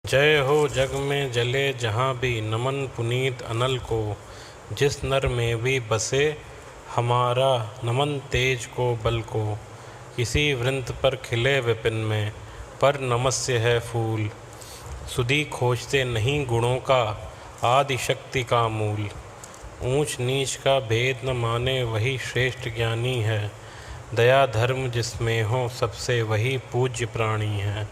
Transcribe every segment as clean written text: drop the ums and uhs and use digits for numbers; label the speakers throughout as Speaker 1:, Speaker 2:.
Speaker 1: जय हो जग में जले जहाँ भी नमन पुनीत अनल को। जिस नर में भी बसे हमारा नमन तेज को बल को। किसी वृंत पर खिले विपिन में पर नमस्य है फूल। सुधी खोजते नहीं गुणों का आदि शक्ति का मूल। ऊंच नीच का भेद न माने वही श्रेष्ठ ज्ञानी है। दया धर्म जिसमें हो सबसे वही पूज्य प्राणी है।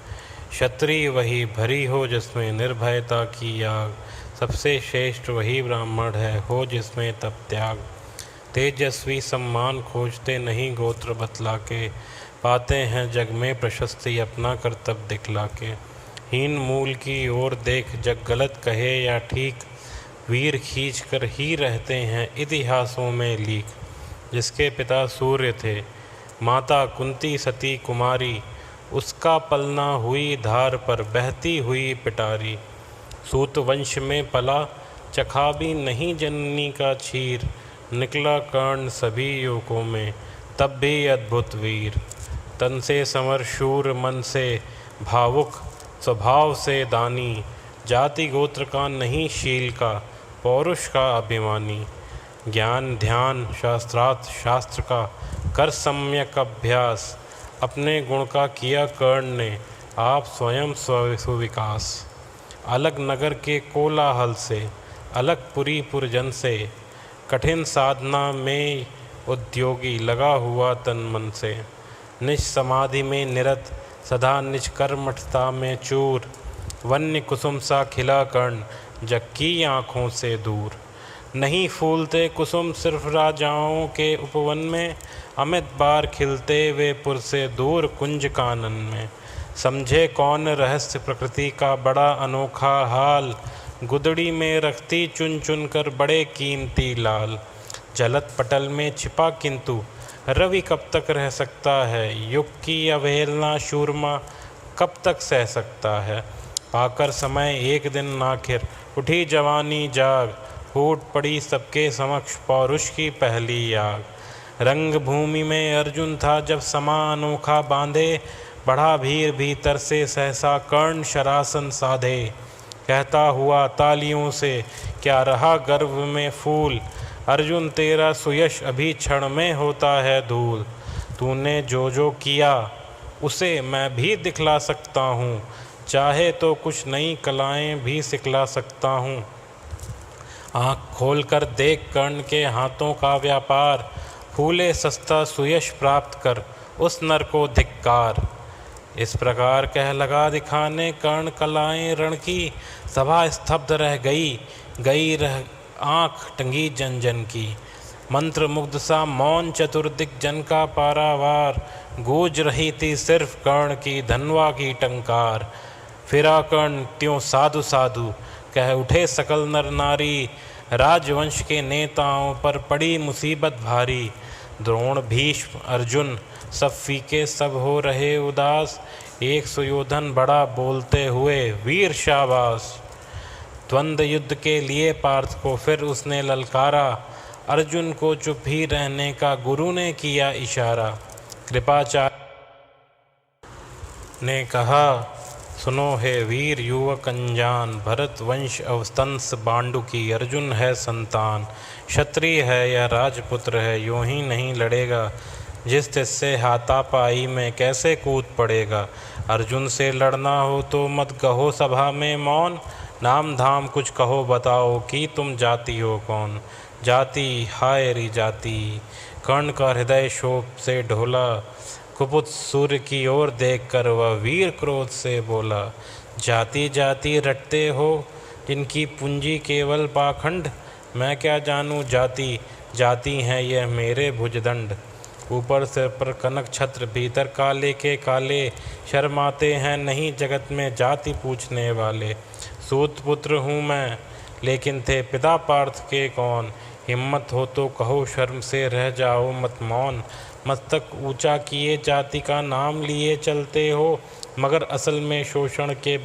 Speaker 1: क्षत्रिय वही भरी हो जिसमें निर्भयता की आग। सबसे श्रेष्ठ वही ब्राह्मण है हो जिसमें तप त्याग। तेजस्वी सम्मान खोजते नहीं गोत्र बतला के। पाते हैं जग में प्रशस्ति अपना कर्तव्य दिखला के। हीन मूल की ओर देख जग गलत कहे या ठीक। वीर खींच कर ही रहते हैं इतिहासों में लीक। जिसके पिता सूर्य थे माता कुंती सती कुमारी। उसका पलना हुई धार पर बहती हुई पिटारी। सूत वंश में पला चखा भी नहीं जननी का क्षीर। निकला कर्ण सभी युवकों में तब भी अद्भुत वीर। तन से समर शूर मन से भावुक स्वभाव से दानी। जाति गोत्र का नहीं शील का पौरुष का अभिमानी। ज्ञान ध्यान शास्त्रार्थ शास्त्र का कर सम्यक अभ्यास। अपने गुण का किया कर्ण ने आप स्वयं सुविकास। अलग नगर के कोलाहल से अलग पुरी पुरजन से। कठिन साधना में उद्योगी लगा हुआ तन मन से। निज समाधि में निरत सदा निज कर्मठता में चूर। वन्य कुसुम सा खिला कर्ण जग की आँखों से दूर। नहीं फूलते कुसुम सिर्फ राजाओं के उपवन में। अमित बार खिलते वे पुर से दूर कुंज कानन में। समझे कौन रहस्य प्रकृति का बड़ा अनोखा हाल। गुदड़ी में रखती चुन चुन कर बड़े कीमती लाल। जलत पटल में छिपा किंतु रवि कब तक रह सकता है। युग की अवहेलना शूरमा कब तक सह सकता है। पाकर समय एक दिन आखिर उठी जवानी जाग। फूट पड़ी सबके समक्ष पौरुष की पहली आग। रंग भूमि में अर्जुन था जब समा अनोखा बांधे। बढ़ा भीर भीतर से सहसा कर्ण शरासन साधे। कहता हुआ तालियों से क्या रहा गर्व में फूल। अर्जुन तेरा सुयश अभी क्षण में होता है धूल। तूने जो जो किया उसे मैं भी दिखला सकता हूँ। चाहे तो कुछ नई कलाएं भी सिखला सकता हूँ। आँख खोल कर देख कर्ण के हाथों का व्यापार। फूले सस्ता सुयश प्राप्त कर उस नर को धिक्कार। इस प्रकार कह लगा दिखाने कर्ण कलाएं रण की। सभा स्तब्ध रह गई रह आँख टंगी जन जन की। मंत्र मुग्ध सा मौन चतुर्दिक जन का पारावार। गूंज रही थी सिर्फ कर्ण की धनवा की टंकार। फिरा कर्ण त्यों साधु साधु कह उठे सकल नर नारी। राजवंश के नेताओं पर पड़ी मुसीबत भारी। द्रोण भीष्म अर्जुन सब फीके सब हो रहे उदास। एक सुयोधन बड़ा बोलते हुए वीर शाबाश। द्वंद्व युद्ध के लिए पार्थ को फिर उसने ललकारा। अर्जुन को चुप ही रहने का गुरु ने किया इशारा। कृपाचार्य ने कहा सुनो हे वीर युवक अनजान। भरत वंश अवस्तंस बांडु की अर्जुन है संतान। क्षत्रिय है या राजपुत्र है यूं ही नहीं लड़ेगा। जिस तिससे हाथापाई में कैसे कूद पड़ेगा। अर्जुन से लड़ना हो तो मत कहो सभा में मौन। नाम धाम कुछ कहो बताओ कि तुम जाति हो कौन। जाति हाय री जाति। कर्ण का हृदय शोक से ढोला। कुपुत सूर्य की ओर देखकर वह वीर क्रोध से बोला। जाति जाति रटते हो जिनकी पूंजी केवल पाखंड। मैं क्या जानूं जाति जाति है यह मेरे भुजदंड। ऊपर सिर पर कनक छत्र भीतर काले के काले। शर्माते हैं नहीं जगत में जाति पूछने वाले। सूत पुत्र हूँ मैं लेकिन थे पिता पार्थ के कौन। हिम्मत हो तो कहो शर्म से रह जाओ मत मौन। मस्तक ऊंचा किए जाति का नाम लिए चलते हो। मगर असल में शोषण के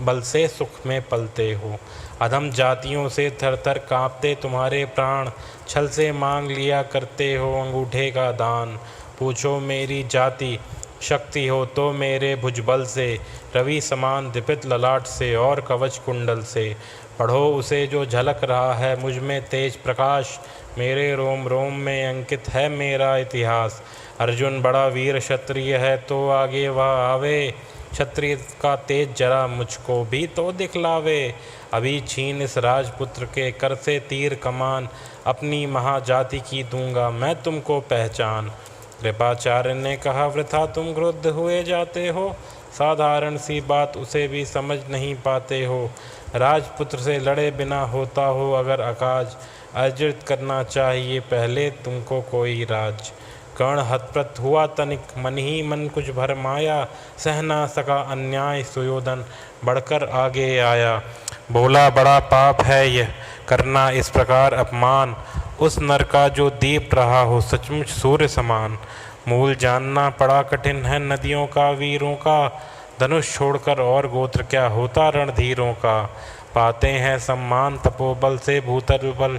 Speaker 1: बल से सुख में पलते हो। अधम जातियों से थर थर काँपते तुम्हारे प्राण। छल से मांग लिया करते हो अंगूठे का दान। पूछो मेरी जाति शक्ति हो तो मेरे भुजबल से, रवि समान दीपित ललाट से और कवच कुंडल से। पढ़ो उसे जो झलक रहा है मुझ में तेज प्रकाश, मेरे रोम रोम में अंकित है मेरा इतिहास। अर्जुन बड़ा वीर क्षत्रिय है तो आगे वह आवे, क्षत्रिय का तेज जरा मुझको भी तो दिखलावे। अभी छीन इस राजपुत्र के कर से तीर कमान, अपनी महाजाति की दूंगा मैं तुमको पहचान। कृपाचार्य ने कहा वृथा तुम क्रुद्ध हुए जाते हो, साधारण सी बात उसे भी समझ नहीं पाते हो। राजपुत्र से लड़े बिना होता हो अगर अकाज, अर्जित करना चाहिए पहले तुमको कोई राज। कर्ण हतप्रत हुआ तनिक, मन ही मन कुछ भरमाया, सह ना सका अन्याय सुयोधन बढ़कर आगे आया। बोला बड़ा पाप है यह करना इस प्रकार अपमान, उस नर का जो दीप रहा हो सचमुच सूर्य समान। मूल जानना पड़ा कठिन है नदियों का वीरों का, धनुष छोड़कर और गोत्र क्या होता रणधीरों का। पाते हैं सम्मान तपोबल से भूतल बल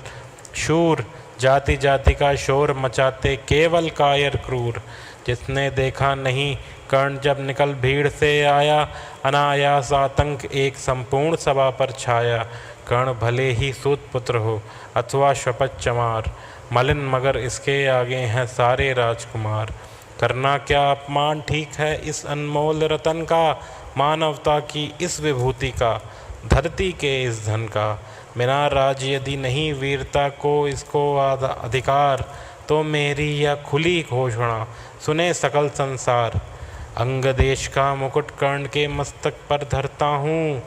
Speaker 1: शूर, जाति जाति का शोर मचाते केवल कायर क्रूर। जिसने देखा नहीं कर्ण जब निकल भीड़ से आया, अनायास आतंक एक संपूर्ण सभा पर छाया। कर्ण भले ही सूत पुत्र हो अथवा शपथ चमार, मलिन मगर इसके आगे हैं सारे राजकुमार। करना क्या अपमान ठीक है इस अनमोल रतन का, मानवता की इस विभूति का, धरती के इस धन का। बिना राज यदि नहीं वीरता को इसको अधिकार, तो मेरी यह खुली घोषणा सुने सकल संसार। अंग देश का मुकुट कर्ण के मस्तक पर धरता हूँ,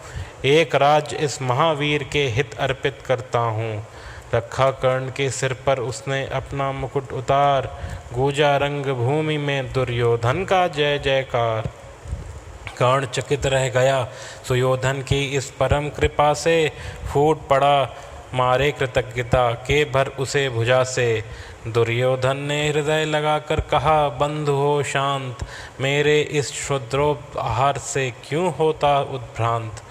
Speaker 1: एक राज इस महावीर के हित अर्पित करता हूँ। रखा कर्ण के सिर पर उसने अपना मुकुट उतार, गूंजा रंग भूमि में दुर्योधन का जय जयकार। कर्ण चकित रह गया सुयोधन की इस परम कृपा से, फूट पड़ा मारे कृतज्ञता के भर उसे भुजा से। दुर्योधन ने हृदय लगाकर कहा बंधु हो शांत, मेरे इस क्षुद्रोपहार से क्यों होता उद्भ्रांत।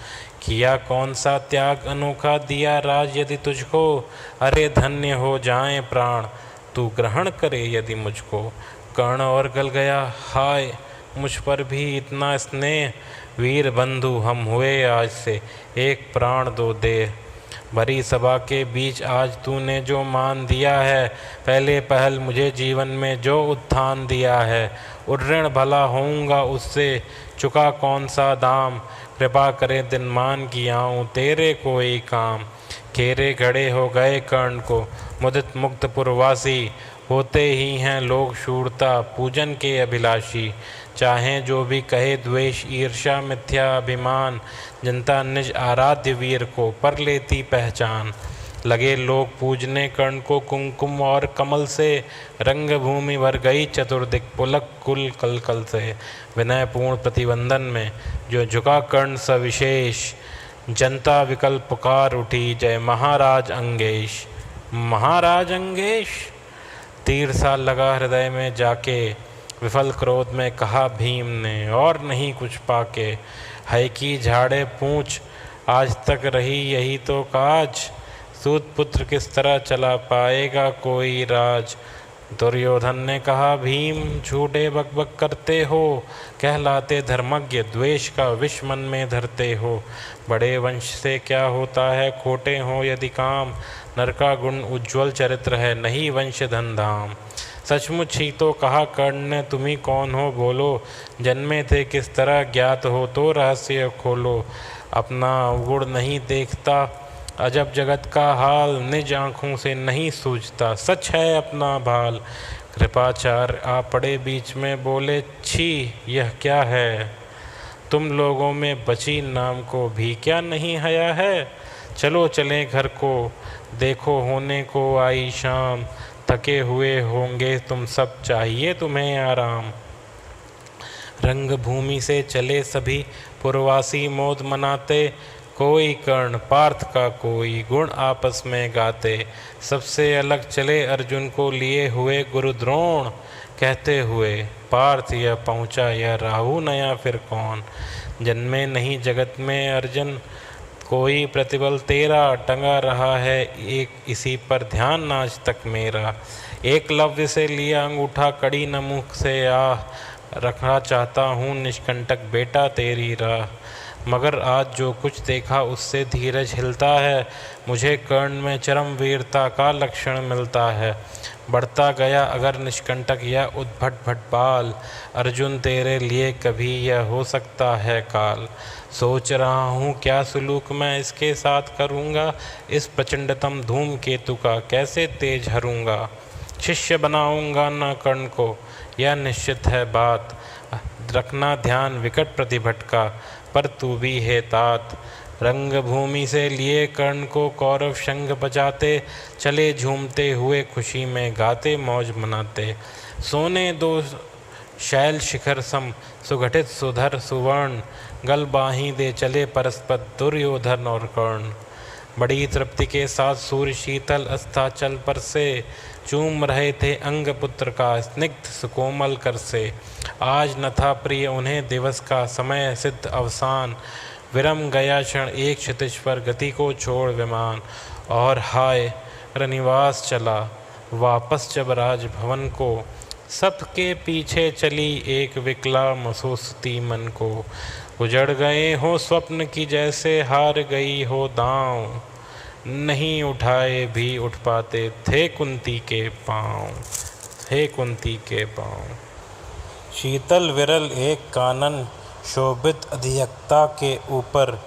Speaker 1: किया कौन सा त्याग अनोखा दिया राज यदि तुझको, अरे धन्य हो जाएं प्राण तू ग्रहण करे यदि मुझको। कर्ण और गल गया हाय मुझ पर भी इतना स्नेह, वीर बंधु हम हुए आज से एक प्राण दो दे। भरी सभा के बीच आज तूने जो मान दिया है, पहले पहल मुझे जीवन में जो उत्थान दिया है। उर्ऋण भला होऊंगा उससे चुका कौन सा दाम, कृपा करे दिन मान की आऊँ तेरे कोई काम। खेरे खड़े हो गए कर्ण को मुदित मुक्त पुरवासी, होते ही हैं लोग शूरता पूजन के अभिलाषी। चाहे जो भी कहे द्वेष ईर्ष्या मिथ्या अभिमान, जनता निज आराध्य वीर को पर लेती पहचान। लगे लोग पूजने कर्ण को कुमकुम और कमल से, रंग भूमि भर गई चतुर्दिक पुलक कुल कलकल से। विनयपूर्ण प्रतिबंधन में जो झुका कर्ण सविशेष, जनता विकल पुकार उठी जय महाराज अंगेश। महाराज अंगेश तीर सा लगा हृदय में जाके, विफल क्रोध में कहा भीम ने और नहीं कुछ पाके। है की झाड़े पूछ आज तक रही यही तो काज, सूत पुत्र किस तरह चला पाएगा कोई राज। दुर्योधन ने कहा भीम झूठे बकबक करते हो, कहलाते धर्मज्ञ द्वेष का विष मन में धरते हो। बड़े वंश से क्या होता है खोटे हो यदि काम, नर का गुण उज्ज्वल चरित्र है नहीं वंश धन धाम। सचमुच ही तो कहा कर्ण ने तुम्ही कौन हो बोलो, जन्मे थे किस तरह ज्ञात हो तो रहस्य खोलो। अपना अवगुण नहीं देखता अजब जगत का हाल, निज आँखों से नहीं सूझता सच है अपना भाल। कृपाचार्य आ पड़े बीच में बोले छी यह क्या है, तुम लोगों में बची नाम को भी क्या नहीं हया है। चलो चलें घर को देखो होने को आई शाम, थके हुए होंगे तुम सब चाहिए तुम्हें आराम। रंग भूमि से चले सभी पुरवासी मोद मनाते, कोई कर्ण पार्थ का कोई गुण आपस में गाते। सबसे अलग चले अर्जुन को लिए हुए गुरु द्रोण, कहते हुए पार्थ यह पहुँचा यह राहु नया फिर कौन। जन्मे नहीं जगत में अर्जुन कोई प्रतिबल तेरा, टंगा रहा है एक इसी पर ध्यान आज तक मेरा। एकलव्य से लिया अंगूठा कड़ी न मुख से आह, रखना चाहता हूँ निष्कंटक बेटा तेरी राह, मगर आज जो कुछ देखा उससे धीरज हिलता है। मुझे कर्ण में चरम वीरता का लक्षण मिलता है। बढ़ता गया अगर निष्कंटक यह उद्भट भटबाल, अर्जुन तेरे लिए कभी यह हो सकता है काल। सोच रहा हूँ क्या सलूक मैं इसके साथ करूँगा, इस प्रचंडतम धूमकेतु का कैसे तेज हरूँगा। शिष्य बनाऊँगा न कर्ण को यह निश्चित है बात, रखना ध्यान विकट प्रतिभट का, पर तू भी है तात। रंग भूमि से लिए कर्ण को कौरव शंख बजाते, चले झूमते हुए खुशी में गाते मौज मनाते। सोने दो शैल शिखर सम सुगठित सुधर सुवर्ण, गल बाही दे चले परस्पर दुर्योधन और कर्ण। बड़ी तृप्ति के साथ सूर्य शीतल अस्ताचल पर से, चूम रहे थे अंग पुत्र का स्निग्ध सुकोमल कर से। आज न था प्रिय उन्हें दिवस का समय सिद्ध अवसान, विरम गया क्षण एक क्षितिज पर गति को छोड़ विमान। और हाय रनिवास चला वापस जब राजभवन को, सबके पीछे चली एक विकला मसोसती मन को। उजड़ गए हो स्वप्न की जैसे हार गई हो दांव, नहीं उठाए भी उठ पाते थे कुंती के पाँव, थे कुंती के पाँव। शीतल विरल एक कानन शोभित अधियक्ता के ऊपर,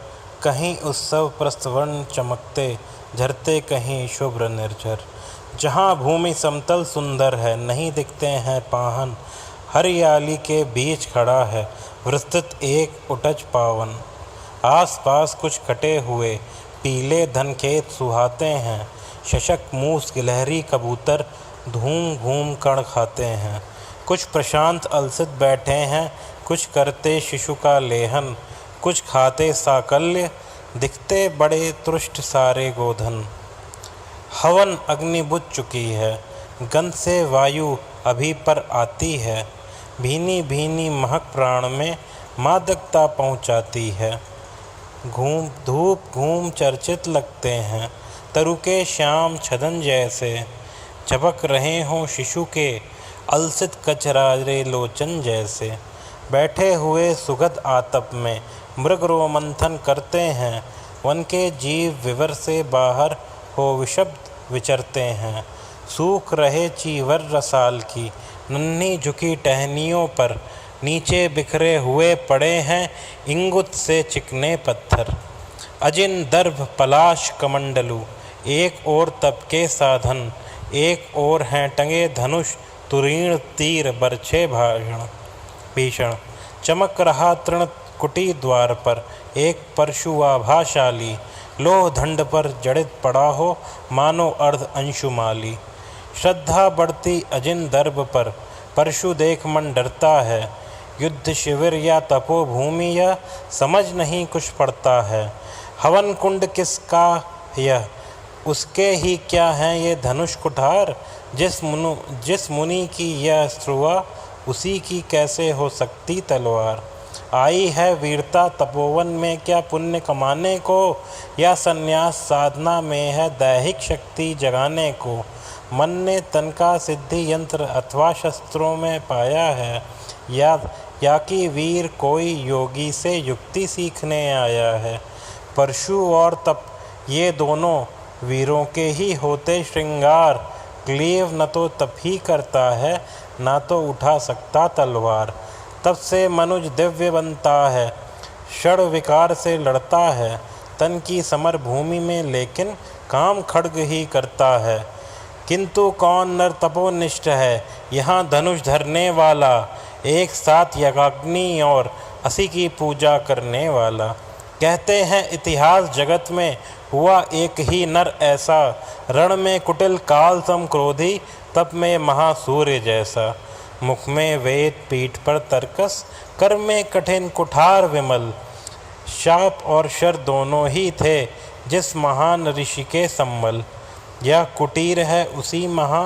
Speaker 1: कहीं उत्सव प्रस्तवर्ण चमकते झरते कहीं शुभ्र निर्झर। जहाँ भूमि समतल सुंदर है नहीं दिखते हैं पाहन, हरियाली के बीच खड़ा है विस्तृत एक उटज पावन। आसपास कुछ कटे हुए पीले धनखेत सुहाते हैं, शशक मूस गिलहरी कबूतर धूम घूम कण खाते हैं। कुछ प्रशांत अलसित बैठे हैं, कुछ करते शिशु का लेहन, कुछ खाते साकल्य दिखते बड़े तुष्ट सारे गोधन। हवन अग्नि बुझ चुकी है, गंध से वायु अभी पर आती है, भीनी भीनी महक प्राण में मादकता पहुँचाती है। घूम धूप घूम चर्चित लगते हैं, तरु के श्याम छदन जैसे, झपक रहे हों शिशु के अलसित कचरारे लोचन जैसे। बैठे हुए सुगध आतप में मृग रोमंथन करते हैं, वन के जीव विवर से बाहर हो विशब्द विचरते हैं। सूख रहे चीवर रसाल की नन्ही झुकी टहनियों पर, नीचे बिखरे हुए पड़े हैं इंगुत से चिकने पत्थर। अजिन दर्भ पलाश कमंडलू, एक और तप के साधन, एक और हैं टंगे धनुष तुरीण तीर बरछे भीषण। चमक रहा तृण कुटी द्वार पर एक परशु आभाशाली, लोह दंड पर जड़ित पड़ा हो मानो अर्ध अंशुमाली। श्रद्धा बढ़ती अजिन दर्भ पर परशु देख मन डरता है, युद्ध शिविर या तपोभूमि यह समझ नहीं कुछ पड़ता है। हवन कुंड किसका यह, उसके ही क्या हैं ये धनुष कुठार, जिस मुनि की यह स्रुवा उसी की कैसे हो सकती तलवार। आई है वीरता तपोवन में क्या पुण्य कमाने को, या संन्यास साधना में है दैहिक शक्ति जगाने को। मन ने तन का सिद्धि यंत्र अथवा शस्त्रों में पाया है, या कि वीर कोई योगी से युक्ति सीखने आया है। परशु और तप ये दोनों वीरों के ही होते श्रृंगार, क्लीव न तो तप ही करता है ना तो उठा सकता तलवार। तब से मनुज दिव्य बनता है, षड विकार से लड़ता है, तन की समर भूमि में लेकिन काम खड्ग ही करता है। किंतु कौन नर तपोनिष्ठ है यहाँ धनुष धरने वाला, एक साथ यज्ञाग्नि और असी की पूजा करने वाला। कहते हैं इतिहास जगत में हुआ एक ही नर ऐसा, रण में कुटिल काल सम क्रोधी, तप में महासूर्य जैसा। मुख में वेद पीठ पर तर्कस, कर में कठिन कुठार विमल। शाप और शर दोनों ही थे जिस महान ऋषि के सम्मल। यह कुटीर है उसी महा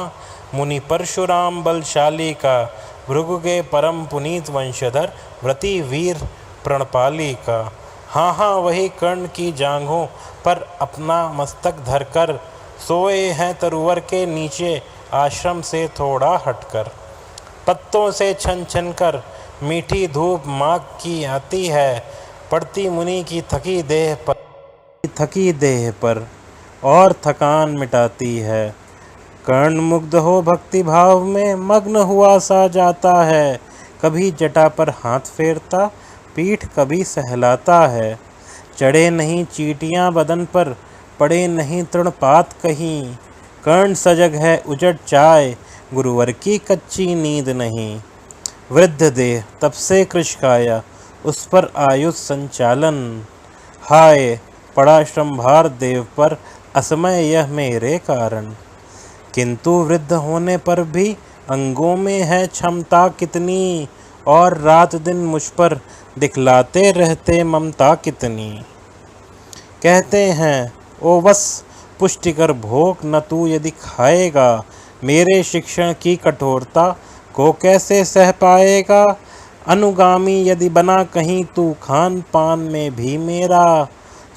Speaker 1: मुनि परशुराम बलशाली का, भृगु परम पुनीत वंशधर व्रती वीर प्रणपाली का। हाँ हाँ वही कर्ण की जांघों पर अपना मस्तक धरकर, सोए हैं तरुवर के नीचे आश्रम से थोड़ा हटकर। पत्तों से छन छन कर मीठी धूप माघ की आती है, पड़ती मुनि की थकी देह पर और थकान मिटाती है। कर्ण मुग्ध हो भक्ति भाव में मग्न हुआ सा जाता है, कभी जटा पर हाथ फेरता, पीठ कभी सहलाता है। चढ़े नहीं चींटियां बदन पर, पड़े नहीं तृणपात कहीं, कर्ण सजग है उजड़ चाय, गुरुवर की कच्ची नींद नहीं। वृद्ध देह तब से कृश काया, उस पर आयुष संचालन, हाय पड़ा श्रमभार देव पर, असमय यह मेरे कारण। किंतु वृद्ध होने पर भी अंगों में है क्षमता कितनी, और रात दिन मुझ पर दिखलाते रहते ममता कितनी। कहते हैं ओ वस पुष्टिकर भोग न तू यदि खाएगा, मेरे शिक्षण की कठोरता को कैसे सह पाएगा। अनुगामी यदि बना कहीं तू, खान पान में भी मेरा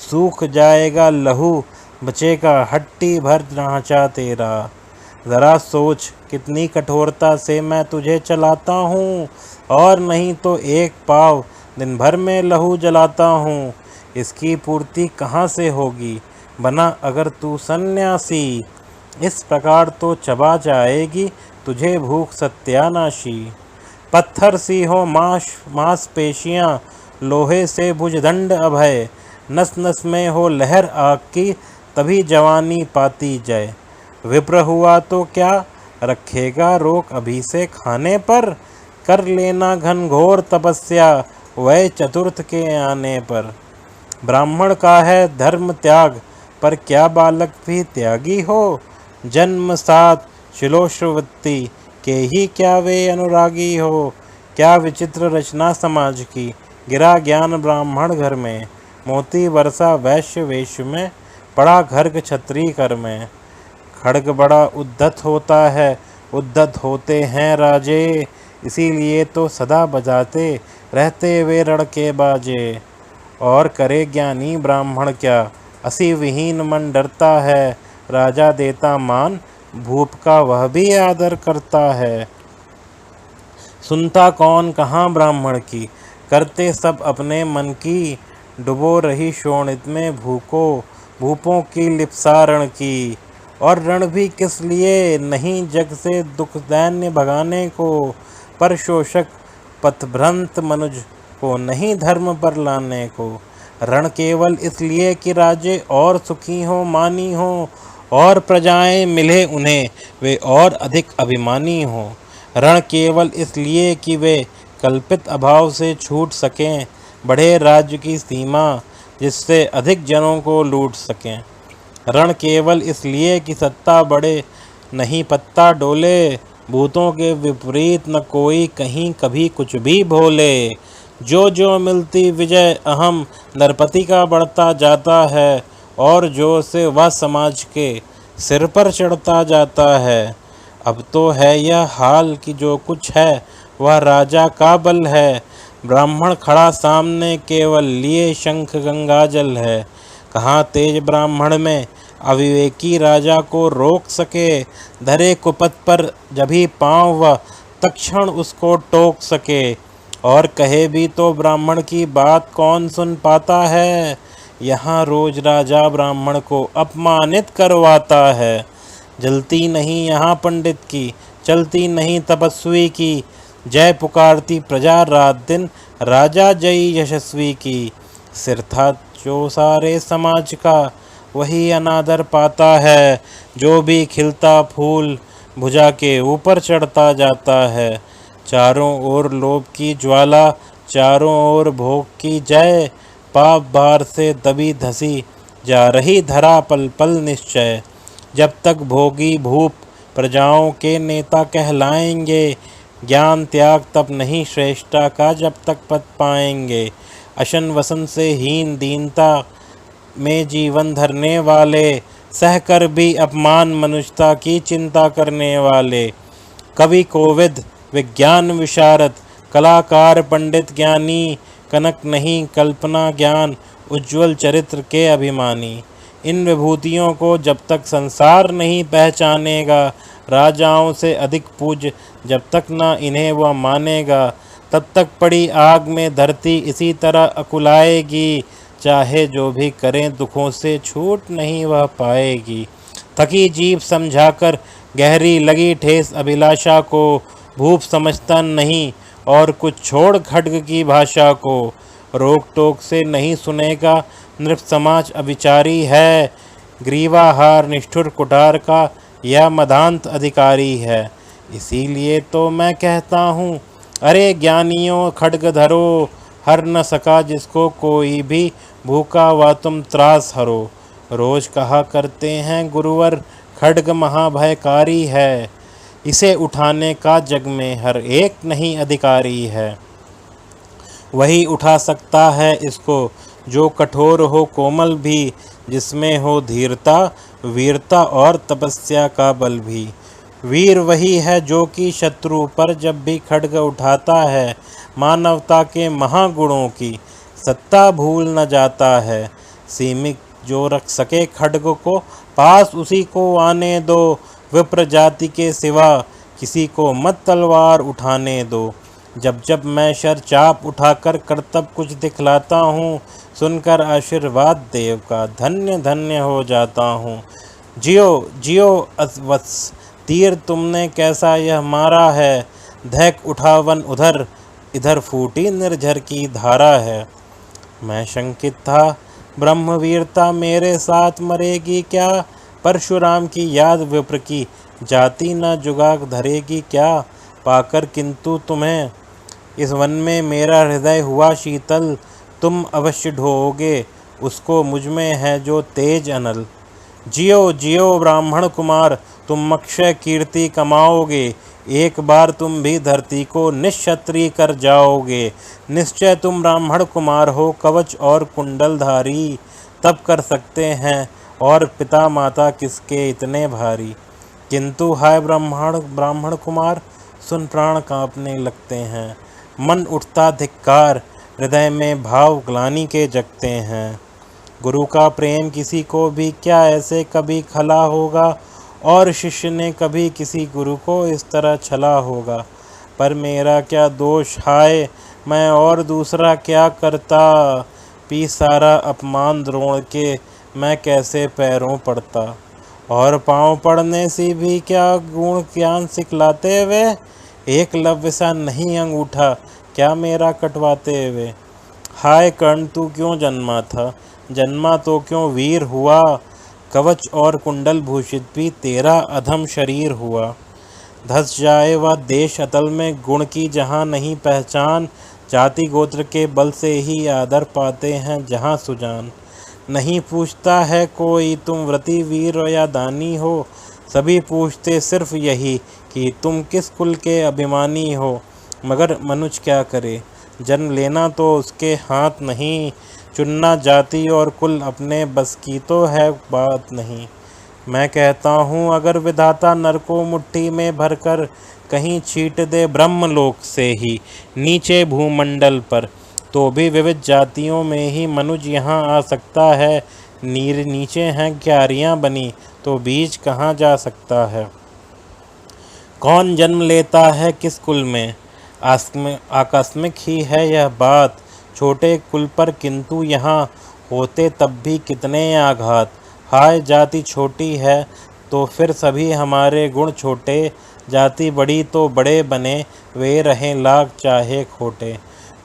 Speaker 1: सूख जाएगा लहू, बचेगा हट्टी भर ढांचा तेरा। ज़रा सोच कितनी कठोरता से मैं तुझे चलाता हूँ, और नहीं तो एक पाव दिन भर में लहू जलाता हूँ। इसकी पूर्ति कहाँ से होगी बना अगर तू सन्यासी, इस प्रकार तो चबा जाएगी तुझे भूख सत्यानाशी। पत्थर सी हो मांसपेशियाँ, लोहे से भुजदंड अभय, नस नस में हो लहर आग की, तभी जवानी पाती जय। विप्र हुआ तो क्या रखेगा रोक अभी से खाने पर, कर लेना घनघोर तपस्या वह चतुर्थ के आने पर। ब्राह्मण का है धर्म त्याग, पर क्या बालक भी त्यागी हो, जन्म साथ शिलोश्रवृत्ति के ही क्या वे अनुरागी हो। क्या विचित्र रचना समाज की, गिरा ज्ञान ब्राह्मण घर में, मोती वर्षा वैश्य वेश में, पड़ा गर्ग क्षत्रिय कर में। खड्ग बड़ा उद्धत होता है, उद्धत होते हैं राजे, इसीलिए तो सदा बजाते रहते वे रण के बाजे। और करे ज्ञानी ब्राह्मण क्या, असी विहीन मन डरता है, राजा देता मान भूप का वह भी आदर करता है। सुनता कौन कहाँ ब्राह्मण की, करते सब अपने मन की, डुबो रही शोणित में भूपों की लिप्सा रण की। और रण भी किस लिए नहीं जग से दुख दैन्य भगाने को, पर शोषक पथभ्रंत मनुज को नहीं धर्म पर लाने को। रण केवल इसलिए कि राजे और सुखी हों मानी हों, और प्रजाएं मिले उन्हें वे और अधिक अभिमानी हों। रण केवल इसलिए कि वे कल्पित अभाव से छूट सकें, बढ़े राज्य की सीमा जिससे अधिक जनों को लूट सकें। रण केवल इसलिए कि सत्ता बढ़े नहीं पत्ता डोले, भूतों के विपरीत न कोई कहीं कभी कुछ भी भोले। जो जो मिलती विजय अहम नरपति का बढ़ता जाता है, और जो से वह समाज के सिर पर चढ़ता जाता है। अब तो है यह हाल कि जो कुछ है वह राजा का बल है, ब्राह्मण खड़ा सामने केवल लिए शंख गंगा जल है। कहाँ तेज ब्राह्मण में अविवेकी राजा को रोक सके, धरे कुपथ पर जभी पाँव वह तक्षण उसको टोक सके। और कहे भी तो ब्राह्मण की बात कौन सुन पाता है, यहाँ रोज राजा ब्राह्मण को अपमानित करवाता है। जलती नहीं यहाँ पंडित की, चलती नहीं तपस्वी की, जय पुकारती प्रजा रात दिन, राजा जय यशस्वी की। सिर था जो सारे समाज का, वही अनादर पाता है, जो भी खिलता फूल भुजा के ऊपर चढ़ता जाता है। चारों ओर लोभ की ज्वाला, चारों ओर भोग की जय, पाप भार से दबी धसी जा रही धरा पल पल निश्चय। जब तक भोगी भूप प्रजाओं के नेता कहलाएंगे, ज्ञान त्याग तब नहीं श्रेष्ठता का जब तक पद पाएंगे। अशन वसन से हीन दीनता में जीवन धरने वाले, सहकर भी अपमान मनुष्यता की चिंता करने वाले। कवि कोविद विज्ञान विशारद, कलाकार पंडित ज्ञानी, कनक नहीं कल्पना ज्ञान, उज्ज्वल चरित्र के अभिमानी। इन विभूतियों को जब तक संसार नहीं पहचानेगा, राजाओं से अधिक पूज्य जब तक न इन्हें वह मानेगा,
Speaker 2: तब तक पड़ी आग में धरती इसी तरह अकुलाएगी, चाहे जो भी करें दुखों से छूट नहीं वह पाएगी। थकी जीभ समझाकर गहरी लगी ठेस अभिलाषा को, भूप समझता नहीं और कुछ छोड़ खड्ग की भाषा को। रोक टोक से नहीं सुनेगा नृप समाज अविचारी है, ग्रीवाहार निष्ठुर कुठार का यह मदांत अधिकारी है। इसीलिए तो मैं कहता हूँ, अरे ज्ञानियों खड्ग धरो, हर न सका जिसको कोई भी, भूखा व तुम त्रास हरो। रोज कहा करते हैं गुरुवर, खड्ग महाभयकारी है, इसे उठाने का जग में हर एक नहीं अधिकारी है। वही उठा सकता है इसको जो कठोर हो कोमल भी, जिसमें हो धीरता वीरता और तपस्या का बल भी। वीर वही है जो कि शत्रु पर जब भी खड्ग उठाता है, मानवता के महागुणों की सत्ता भूल न जाता है। सीमित जो रख सके खड्ग को पास उसी को आने दो, विप्र जाति के सिवा किसी को मत तलवार उठाने दो। जब जब मैं शर चाप उठाकर करतब कुछ दिखलाता हूँ, सुनकर आशीर्वाद देव का धन्य धन्य हो जाता हूँ। जियो जियो वत्स, तीर तुमने कैसा यह मारा है, धैक उठा वन उधर, इधर फूटी निर्झर की धारा है। मैं शंकित था ब्रह्मवीरता मेरे साथ मरेगी क्या, परशुराम की याद विप्र की जाति न जुगाग धरेगी क्या। पाकर किंतु तुम्हें इस वन में मेरा हृदय हुआ शीतल, तुम अवश्य ढोओगे उसको मुझ में है जो तेज अनल। जियो जियो ब्राह्मण कुमार, तुम अक्षय कीर्ति कमाओगे, एक बार तुम भी धरती को निश्क्षत्रिय कर जाओगे। निश्चय तुम ब्राह्मण कुमार हो कवच और कुंडलधारी, तब कर सकते हैं और पिता माता किसके इतने भारी। किंतु हाय ब्राह्मण कुमार, सुन प्राण कांपने लगते हैं, मन उठता धिक्कार, हृदय में भाव ग्लानि के जगते हैं। गुरु का प्रेम किसी को भी क्या ऐसे कभी खला होगा, और शिष्य ने कभी किसी गुरु को इस तरह छला होगा। पर मेरा क्या दोष हाय, मैं और दूसरा क्या करता, पी सारा अपमान द्रोण के मैं कैसे पैरों पड़ता। और पाँव पड़ने से भी क्या गुण ज्ञान सिखलाते वे, एकलव्य सा नहीं अंगूठा क्या मेरा कटवाते वे। हाय कर्ण तू क्यों जन्मा था, जन्मा तो क्यों वीर हुआ, कवच और कुंडल भूषित भी तेरा अधम शरीर हुआ। धस जाए वह देश अतल में गुण की जहाँ नहीं पहचान, जाति गोत्र के बल से ही आदर पाते हैं जहाँ सुजान। नहीं पूछता है कोई तुम व्रती वीर या दानी हो, सभी पूछते सिर्फ यही कि तुम किस कुल के अभिमानी हो। मगर मनुष्य क्या करे, जन्म लेना तो उसके हाथ नहीं, चुनना जाति और कुल अपने बस की तो है बात नहीं। मैं कहता हूँ अगर विधाता नर को मुट्ठी में भरकर कहीं छीट दे ब्रह्मलोक से ही नीचे भूमंडल पर, तो भी विविध जातियों में ही मनुष्य यहाँ आ सकता है। नीर नीचे हैं क्यारियाँ बनी तो बीज कहाँ जा सकता है। कौन जन्म लेता है किस कुल में, आकस्मिक ही है यह बात, छोटे कुल पर किंतु यहाँ होते तब भी कितने आघात। हाय जाति छोटी है तो फिर सभी हमारे गुण छोटे, जाति बड़ी तो बड़े बने वे रहें लाख चाहे खोटे।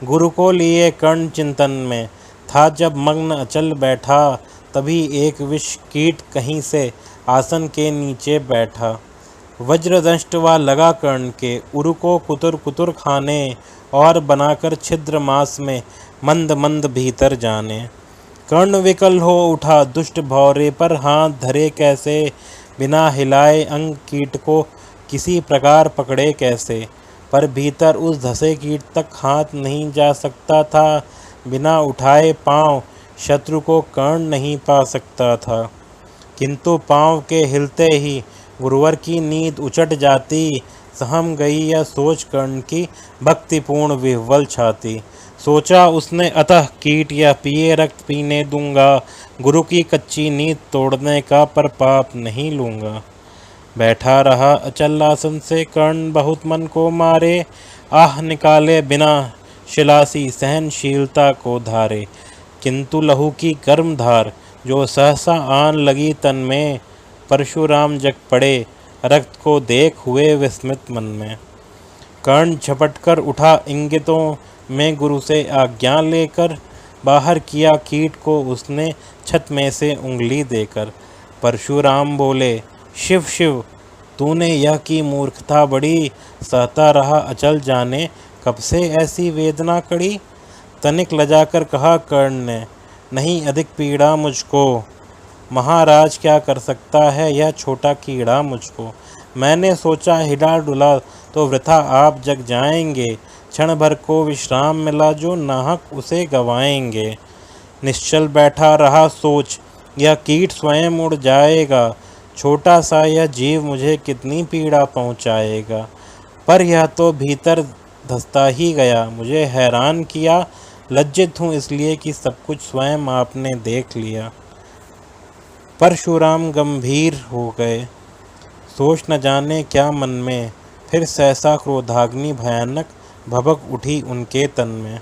Speaker 2: गुरु को लिए कर्ण चिंतन में था जब मग्न अचल बैठा, तभी एक विष कीट कहीं से आसन के नीचे बैठा। वज्रदंष्ट व लगा कर्ण के उरु को कुतुर कुतुर खाने, और बनाकर छिद्र मास में मंद मंद भीतर जाने। कर्ण विकल हो उठा दुष्ट भौरे पर हाथ धरे कैसे, बिना हिलाए अंग कीट को किसी प्रकार पकड़े कैसे। पर भीतर उस धसे कीट तक हाथ नहीं जा सकता था, बिना उठाए पांव शत्रु को कर्ण नहीं पा सकता था। किंतु पांव के हिलते ही गुरुवर की नींद उचट जाती, सहम गई यह सोच कर्ण की भक्तिपूर्ण विह्वल छाती। सोचा उसने अतः कीट या पिए रक्त पीने दूंगा, गुरु की कच्ची नींद तोड़ने का पर पाप नहीं लूँगा। बैठा रहा अचल आसन से। कर्ण बहुत मन को मारे, आह निकाले बिना शिलासी सहनशीलता को धारे। किंतु लहू की गर्म धार जो सहसा आन लगी तन में, परशुराम जग पड़े रक्त को देख हुए विस्मित मन में। कर्ण झपट कर उठा इंगितों में गुरु से आज्ञा लेकर, बाहर किया कीट को उसने छत में से उंगली देकर। परशुराम बोले, शिव शिव तूने यह की मूर्खता बड़ी, सहता रहा अचल जाने कब से ऐसी वेदना कड़ी। तनिक लजाकर कहा कर्ण ने, नहीं अधिक पीड़ा मुझको, महाराज क्या कर सकता है यह छोटा कीड़ा मुझको। मैंने सोचा हिला डुला तो वृथा आप जग जाएंगे, क्षण भर को विश्राम मिला जो नाहक उसे गवाएंगे। निश्चल बैठा रहा सोच, यह कीट स्वयं उड़ जाएगा, छोटा सा यह जीव मुझे कितनी पीड़ा पहुंचाएगा। पर यह तो भीतर धंसता ही गया, मुझे हैरान किया, लज्जित हूँ इसलिए कि सब कुछ स्वयं आपने देख लिया। परशुराम गंभीर हो गए, सोच न जाने क्या मन में, फिर सहसा क्रोधाग्नि भयानक भभक उठी उनके तन में।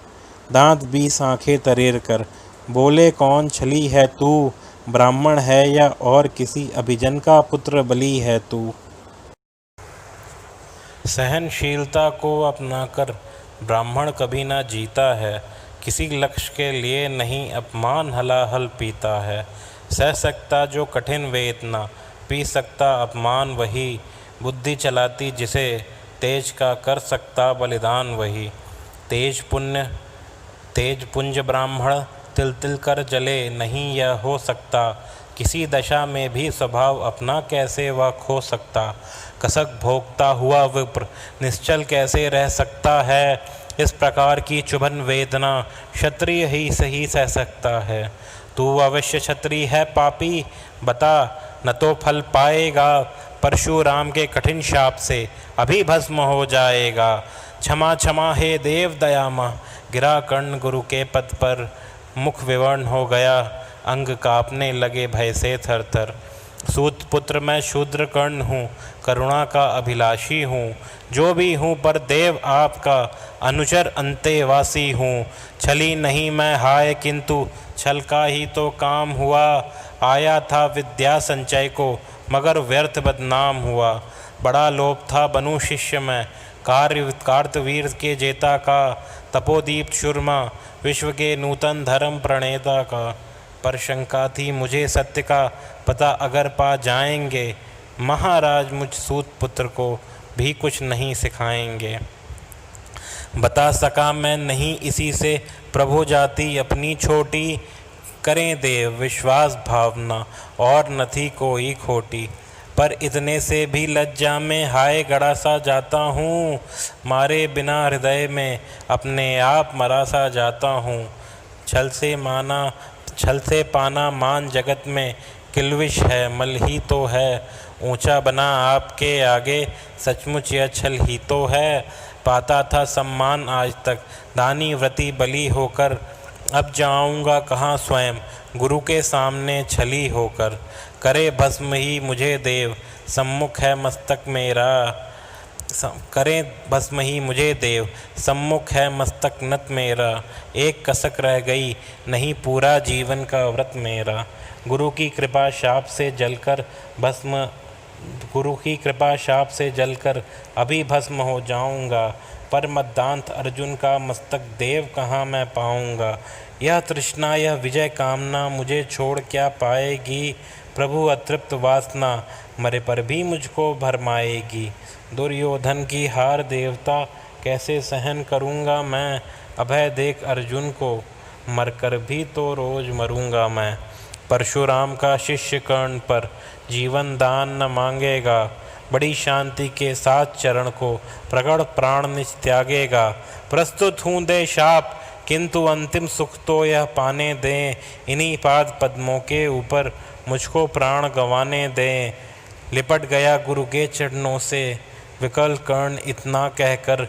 Speaker 2: दांत 20 आंखें तरेर कर बोले, कौन छली है तू, ब्राह्मण है या और किसी अभिजन का पुत्र बली है तू।
Speaker 1: सहनशीलता को अपनाकर ब्राह्मण कभी ना जीता है, किसी लक्ष्य के लिए नहीं अपमान हलाहल पीता है। सह सकता जो कठिन वेदना, पी सकता अपमान वही, बुद्धि चलाती जिसे तेज का कर सकता बलिदान वही। तेज पुंज ब्राह्मण तिल तिल कर जले, नहीं यह हो सकता, किसी दशा में भी स्वभाव अपना कैसे वह खो सकता। कसक भोगता हुआ विप्र निश्चल कैसे रह सकता है, इस प्रकार की चुभन वेदना क्षत्रिय ही सही सह सकता है। तू अवश्य क्षत्रिय है पापी, बता न तो फल पाएगा, परशुराम के कठिन शाप से अभी भस्म हो जाएगा। क्षमा क्षमा हे देव दयामा, गिरा कर्ण गुरु के पद पर, मुख विवर्ण हो गया, अंग कांपने लगे भय से थर थर। सूत पुत्र मैं शूद्र कर्ण हूँ, करुणा का अभिलाषी हूँ, जो भी हूँ पर देव आपका अनुचर अंतेवासी हूँ। छली नहीं मैं हाय किंतु छल का ही तो काम हुआ, आया था विद्या संचय को मगर व्यर्थ बदनाम हुआ। बड़ा लोभ था बनूं शिष्य मैं, कार्तवीर के जेता का, तपोदीप्त शूरमा विश्व के नूतन धर्म प्रणेता का। पर शंका थी मुझे सत्य का पता अगर पा जाएंगे, महाराज मुझ सूत पुत्र को भी कुछ नहीं सिखाएंगे। बता सका मैं नहीं इसी से प्रभु जाति अपनी छोटी, करें देव विश्वास भावना और न थी कोई खोटी। पर इतने से भी लज्जा में हाय गड़ा सा जाता हूँ, मारे बिना हृदय में अपने आप मरा सा जाता हूँ। छल से पाना मान जगत में किल्विश है, मल ही तो है, ऊंचा बना आपके आगे सचमुच यह छल ही तो है। पाता था सम्मान आज तक दानी व्रती बली होकर, अब जाऊंगा कहाँ स्वयं गुरु के सामने छली होकर। करे भस्म ही मुझे देव सम्मुख है मस्तक मेरा, करें भस्म ही मुझे देव सम्मुख है मस्तक नत मेरा। एक कसक रह गई नहीं पूरा जीवन का व्रत मेरा। गुरु की कृपा शाप से जलकर अभी भस्म हो जाऊंगा, पर मद्दांत अर्जुन का मस्तक देव कहाँ मैं पाऊंगा। यह तृष्णा यह विजय कामना मुझे छोड़ क्या पाएगी, प्रभु अतृप्त वासना मरे पर भी मुझको भरमाएगी। दुर्योधन की हार देवता कैसे सहन करूँगा मैं, अभय देख अर्जुन को मरकर भी तो रोज मरूँगा मैं। परशुराम का शिष्य कर्ण पर जीवन दान न मांगेगा, बड़ी शांति के साथ चरण को प्रगढ़ प्राण निज त्यागेगा। प्रस्तुत हूँ दे शाप किंतु अंतिम सुख तो यह पाने दें, इन्हीं पाद पद्मों के ऊपर मुझको प्राण गंवाने दें। लिपट गया गुरु के चरणों से विकल कर्ण इतना कहकर,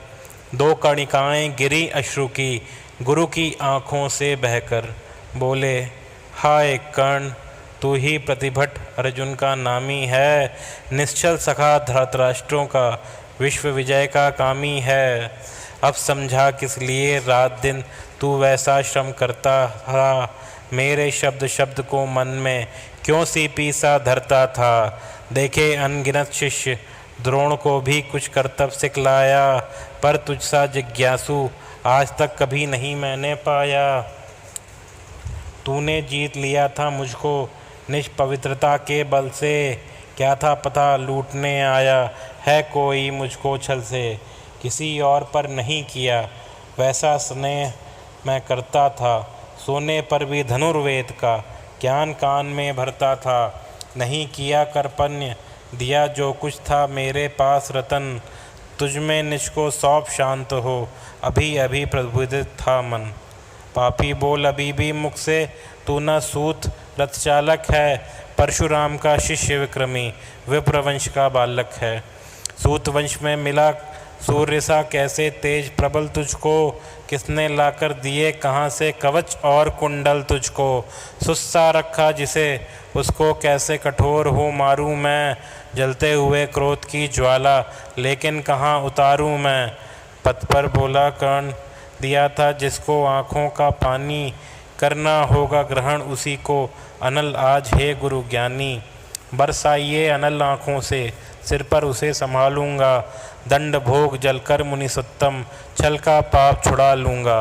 Speaker 1: दो कणिकाएं गिरी अश्रु की गुरु की आँखों से बहकर। बोले हाय कर्ण तू ही प्रतिभट अर्जुन का नामी है, निश्चल सखा धृतराष्ट्रों का विश्व विजय का कामी है। अब समझा किस लिए रात दिन तू वैसा श्रम करता था, मेरे शब्द शब्द को मन में क्यों सी पीसा धरता था। देखे अनगिनत शिष्य द्रोण को भी कुछ कर्तव्य सिखलाया, पर तुझसा जिज्ञासु आज तक कभी नहीं मैंने पाया। तूने जीत लिया था मुझको निज पवित्रता के बल से, क्या था पता लूटने आया है कोई मुझको छल से। किसी और पर नहीं किया वैसा स्नेह मैं करता था, सोने पर भी धनुर्वेद का ज्ञान कान में भरता था। नहीं किया कर्पण्य दिया जो कुछ था मेरे पास रतन, तुझ में निज को सौंप शांत हो अभी अभी प्रबुद्धित था मन। पापी बोल अभी भी मुख से तू न सूत रथ चालक है, परशुराम का शिष्य विक्रमी विप्रवंश का बालक है। सूत वंश में मिला सूर्य सा कैसे तेज प्रबल तुझको, किसने लाकर दिए कहाँ से कवच और कुंडल तुझको। सुस्सा रखा जिसे उसको कैसे कठोर हो मारूं मैं, जलते हुए क्रोध की ज्वाला लेकिन कहाँ उतारूं मैं। पथ पर बोला कर्ण दिया था जिसको आँखों का पानी, करना होगा ग्रहण उसी को अनल आज हे गुरु ज्ञानी। बरसाइए अनल आँखों से सिर पर उसे संभालूंगा, दंड भोग जलकर मुनि सत्तम छल का पाप छुड़ा लूँगा।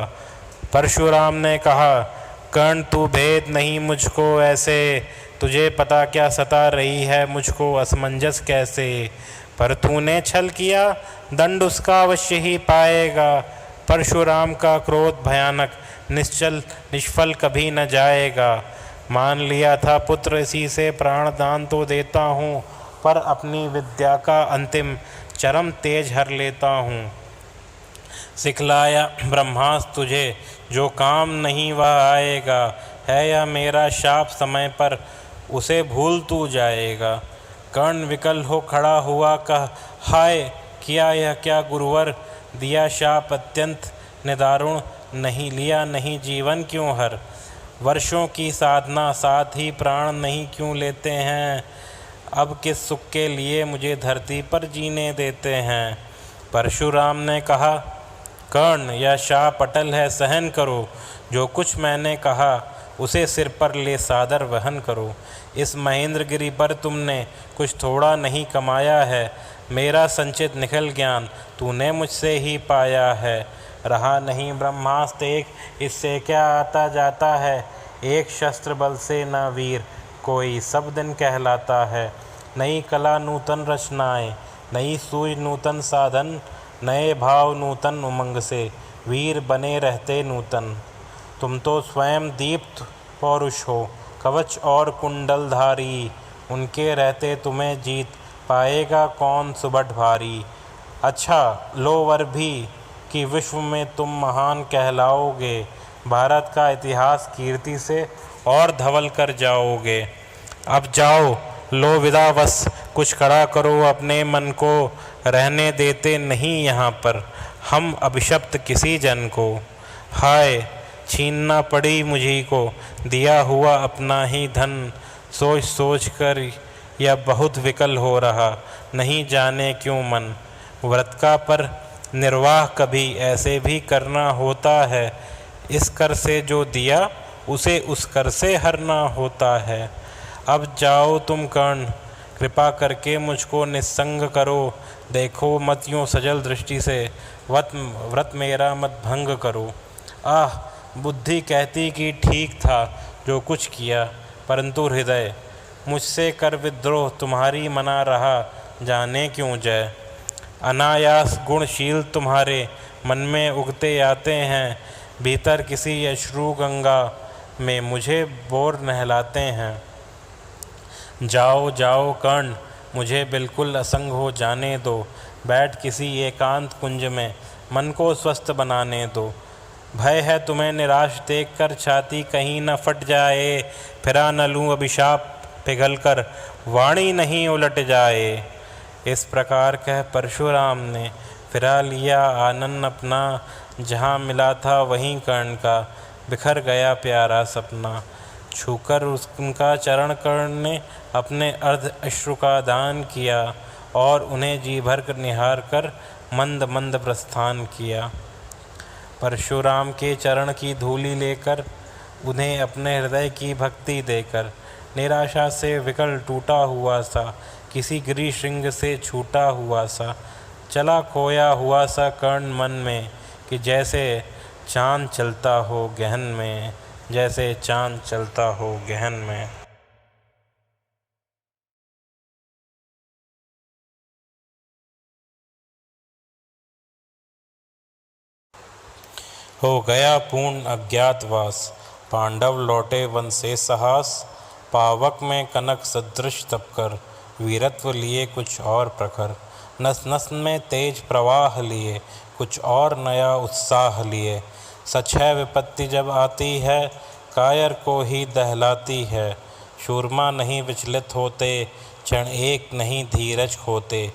Speaker 1: परशुराम ने कहा कर्ण तू भेद नहीं मुझको ऐसे, तुझे पता क्या सता रही है मुझको असमंजस कैसे। पर तूने छल किया दंड उसका अवश्य ही पाएगा, परशुराम का क्रोध भयानक निश्चल निष्फल कभी न जाएगा। मान लिया था पुत्र इसी से प्राण दान तो देता हूँ, पर अपनी विद्या का अंतिम चरम तेज हर लेता हूँ। सिखलाया ब्रह्मास्त्र तुझे जो काम नहीं वह आएगा, है यह मेरा शाप समय पर उसे भूल तू जाएगा। कर्ण विकल हो खड़ा हुआ कह हाय किया यह क्या गुरुवर, दिया शाप अत्यंत निदारुण नहीं लिया नहीं जीवन क्यों हर। वर्षों की साधना साथ ही प्राण नहीं क्यों लेते हैं, अब किस सुख के लिए मुझे धरती पर जीने देते हैं। परशुराम ने कहा कर्ण यह शाप अटल है सहन करो, जो कुछ मैंने कहा उसे सिर पर ले सादर वहन करो। इस महेंद्रगिरी पर तुमने कुछ थोड़ा नहीं कमाया है, मेरा संचित निखिल ज्ञान तूने मुझसे ही पाया है। रहा नहीं ब्रह्मास्त्र एक, इससे क्या आता जाता है, एक शस्त्र बल से न वीर कोई सब दिन कहलाता है। नई कला नूतन रचनाएं, नई सूझ नूतन साधन, नए भाव नूतन उमंग से वीर बने रहते नूतन। तुम तो स्वयं दीप्त पौरुष हो कवच और कुंडलधारी, उनके रहते तुम्हें जीत पाएगा कौन सुबह भारी। अच्छा लो वर भी कि विश्व में तुम महान कहलाओगे, भारत का इतिहास कीर्ति से और धवल कर जाओगे। अब जाओ लो विदा बस कुछ खड़ा करो अपने मन को, रहने देते नहीं यहाँ पर हम अभिशप्त किसी जन को। हाय छीनना पड़ी मुझी को दिया हुआ अपना ही धन, सोच सोच कर यह बहुत विकल हो रहा नहीं जाने क्यों मन। व्रत का पर निर्वाह कभी ऐसे भी करना होता है, इस कर से जो दिया उसे उस कर से हरना होता है। अब जाओ तुम कर्ण कृपा करके मुझको निस्संग करो, देखो मत यूँ सजल दृष्टि से व्रत मेरा मत भंग करो। आह बुद्धि कहती कि ठीक था जो कुछ किया, परंतु हृदय मुझसे कर विद्रोह तुम्हारी मना रहा जाने क्यों जय। अनायास गुणशील तुम्हारे मन में उगते आते हैं, भीतर किसी अश्रु गंगा में मुझे बोर नहलाते हैं। जाओ जाओ कर्ण मुझे बिल्कुल असंग हो जाने दो, बैठ किसी एकांत कुंज में मन को स्वस्थ बनाने दो। भय है तुम्हें निराश देखकर छाती कहीं न फट जाए, फिरा न लूँ अभिशाप पिघल कर वाणी नहीं उलट जाए। इस प्रकार कह परशुराम ने फिरा लिया आनंद अपना, जहाँ मिला था वहीं कर्ण का बिखर गया प्यारा सपना। छूकर उनका चरण कर्ण ने अपने अर्ध अश्रु का दान किया और उन्हें जी भर कर निहार कर मंद मंद प्रस्थान किया। परशुराम के चरण की धूलि लेकर, उन्हें अपने हृदय की भक्ति देकर, निराशा से विकल टूटा हुआ सा, किसी गिरी श्रृंग से छूटा हुआ सा, चला खोया हुआ सा कर्ण मन में, कि जैसे चाँद चलता हो गहन में, जैसे चाँद चलता हो गहन में। हो गया पूर्ण अज्ञातवास, पांडव लौटे वन से साहस, पावक में कनक सदृश तपकर, वीरत्व लिए कुछ और प्रखर, नस नस में तेज प्रवाह लिए, कुछ और नया उत्साह लिए। सच है विपत्ति जब आती है, कायर को ही दहलाती है, शूरमा नहीं विचलित होते, क्षण एक नहीं धीरज खोते,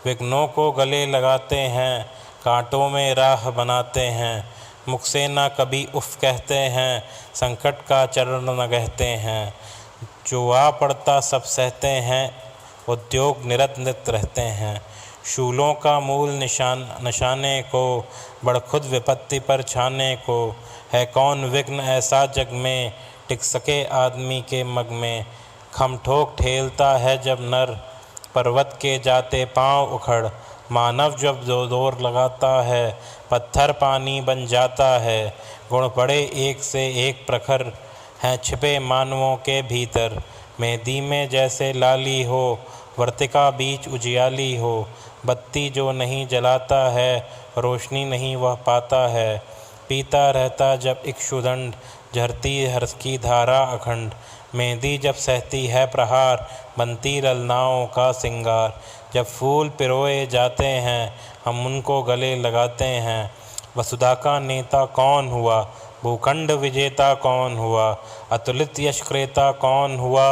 Speaker 1: विघ्नों को गले लगाते हैं, कांटों में राह बनाते हैं, मुख से ना कभी उफ कहते हैं, संकट का चरण न गहते हैं, जो आ पड़ता सब सहते हैं, उद्योग निरत नित रहते हैं, शूलों का मूल निशाने को, बड़ खुद विपत्ति पर छाने को, है कौन विघ्न ऐसा जग में, टिक सके आदमी के मग में, खम ठोक ठेलता है जब नर, पर्वत के जाते पांव उखड़, मानव जब जोर लगाता है, पत्थर पानी बन जाता है, गुण पड़े एक से एक प्रखर, हैं छिपे मानवों के भीतर, मेहंदी में जैसे लाली हो, वर्तिका बीच उजियाली हो, बत्ती जो नहीं जलाता है, रोशनी नहीं वह पाता है, पीता रहता जब इक्षुदंड, झरती हर्ष की धारा अखंड, मेहंदी जब सहती है प्रहार, बनती ललनाओं का सिंगार, जब फूल पिरोए जाते हैं, हम उनको गले लगाते हैं, वसुधा का नेता कौन हुआ, भूखंड विजेता कौन हुआ, अतुलित यश क्रेता कौन हुआ,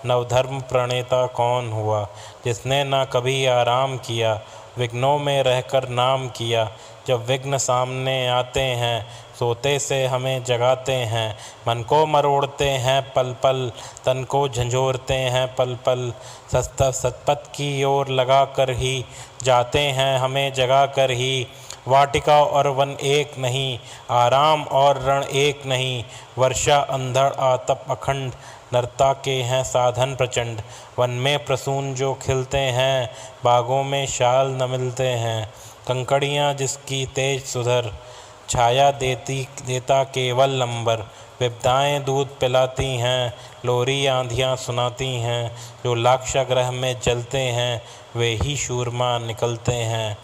Speaker 1: नवधर्म प्रणेता कौन हुआ, जिसने न कभी आराम किया, विघ्नों में रहकर नाम किया, जब विघ्न सामने आते हैं, सोते से हमें जगाते हैं, मन को मरोड़ते हैं पल पल, तन को झंझोरते हैं पल पल, सतपथ की ओर लगा कर ही जाते हैं हमें जगा कर ही, वाटिका और वन एक नहीं, आराम और रण एक नहीं, वर्षा अंधड़ आतप अखंड, नरता के हैं साधन प्रचंड, वन में प्रसून जो खिलते हैं, बागों में शाल न मिलते हैं, कंकड़ियाँ जिसकी तेज सुधर, छाया देता केवल लंबर, विपदाएँ दूध पिलाती हैं, लोरी आंधियाँ सुनाती हैं, जो लाक्षागृह में जलते हैं, वे ही शूरमा निकलते हैं,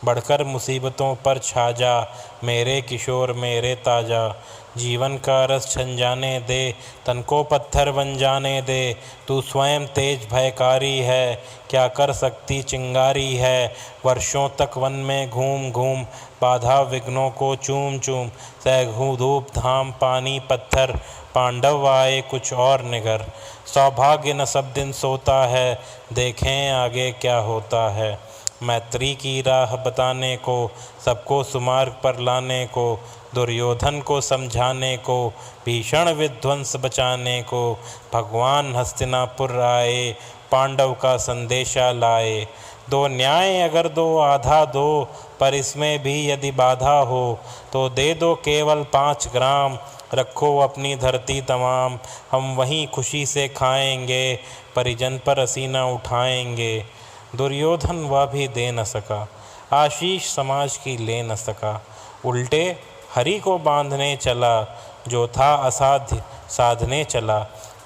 Speaker 1: बढ़कर मुसीबतों पर छा जा, मेरे किशोर मेरे ताजा, जीवन का रस छन जाने दे, तन को पत्थर बन जाने दे, तू स्वयं तेज भयकारी है, क्या कर सकती चिंगारी है, वर्षों तक वन में घूम घूम, बाधा विघ्नों को चूम चूम, सह धूप धाम पानी पत्थर, पांडव आए कुछ और निगर, सौभाग्य न सब दिन सोता है, देखें आगे क्या होता है, मैत्री की राह बताने को, सबको सुमार्ग पर लाने को, दुर्योधन को समझाने को, भीषण विध्वंस बचाने को, भगवान हस्तिनापुर आए, पांडव का संदेशा लाए, दो न्याय अगर दो आधा दो, पर इसमें भी यदि बाधा हो, तो दे दो केवल 5 ग्राम, रखो अपनी धरती तमाम, हम वहीं खुशी से खाएंगे, परिजन पर असीना उठाएंगे। दुर्योधन वह भी दे न सका, आशीष समाज की ले न सका, उल्टे हरि को बांधने चला, जो था असाध्य साधने चला,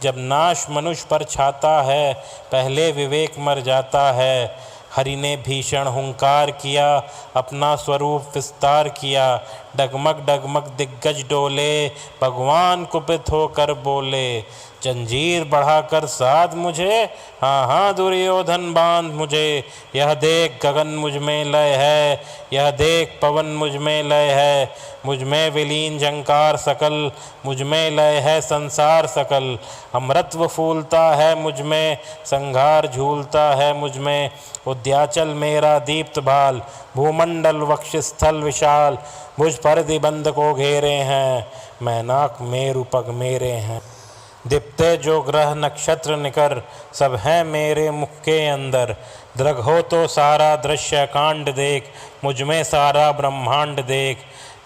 Speaker 1: जब नाश मनुष्य पर छाता है, पहले विवेक मर जाता है, हरि ने भीषण हुंकार किया, अपना स्वरूप विस्तार किया, डगमग डगमग दिग्गज डोले, भगवान कुपित होकर बोले, जंजीर बढ़ाकर साध मुझे, हाँ हाँ दुर्योधन बांध मुझे, यह देख गगन मुझ में लय है, यह देख पवन मुझ में लय है, मुझ में विलीन झंकार सकल, मुझ में लय है संसार सकल, अमृतत्व फूलता है मुझ में, संघार झूलता है मुझ में, उद्याचल मेरा दीप्त भाल, भूमंडल वक्षस्थल विशाल, मुझ पर दिबंध को घेरे हैं, मैनाक मेरु पग मेरे हैं। दीप्ते जो ग्रह नक्षत्र निकर, सब हैं मेरे मुख के अंदर। दृग हो तो सारा दृश्य कांड देख, मुझ में सारा ब्रह्मांड देख।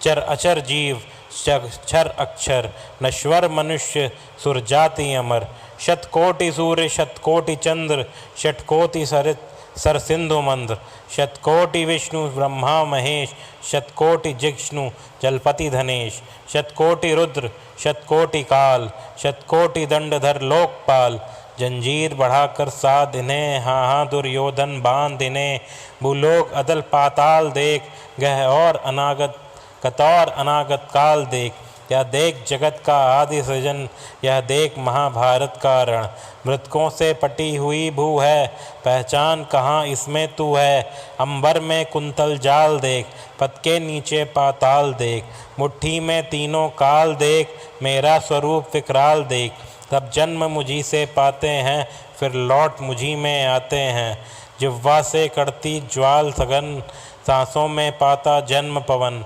Speaker 1: चर अचर जीव क्षर अक्षर, नश्वर मनुष्य सुर जाति अमर। शतकोटि सूर्य शतकोटि चंद्र, षटकोटि सरित सर सिंधु मंद्र। शतकोटि विष्णु ब्रह्मा महेश, शतकोटि जिष्णु जलपति धनेश। शतकोटि रुद्र शतकोटि काल, शतकोटि दंडधर लोकपाल। जंजीर बढ़ाकर साध इन्हें, हाँ हाँ दुर्योधन बांध इन्हें। भूलोक अदल पाताल देख, गह और अनागत कतौर अनागत काल देख। यह देख जगत का आदि सृजन, यह देख महाभारत का रण। मृतकों से पटी हुई भू है, पहचान कहाँ इसमें तू है। अंबर में कुंतल जाल देख, पद के नीचे पाताल देख। मुट्ठी में तीनों काल देख, मेरा स्वरूप विकराल देख। सब जन्म मुझी से पाते हैं, फिर लौट मुझी में आते हैं। जिह्वा से करती ज्वाल सघन, सांसों में पाता जन्म पवन।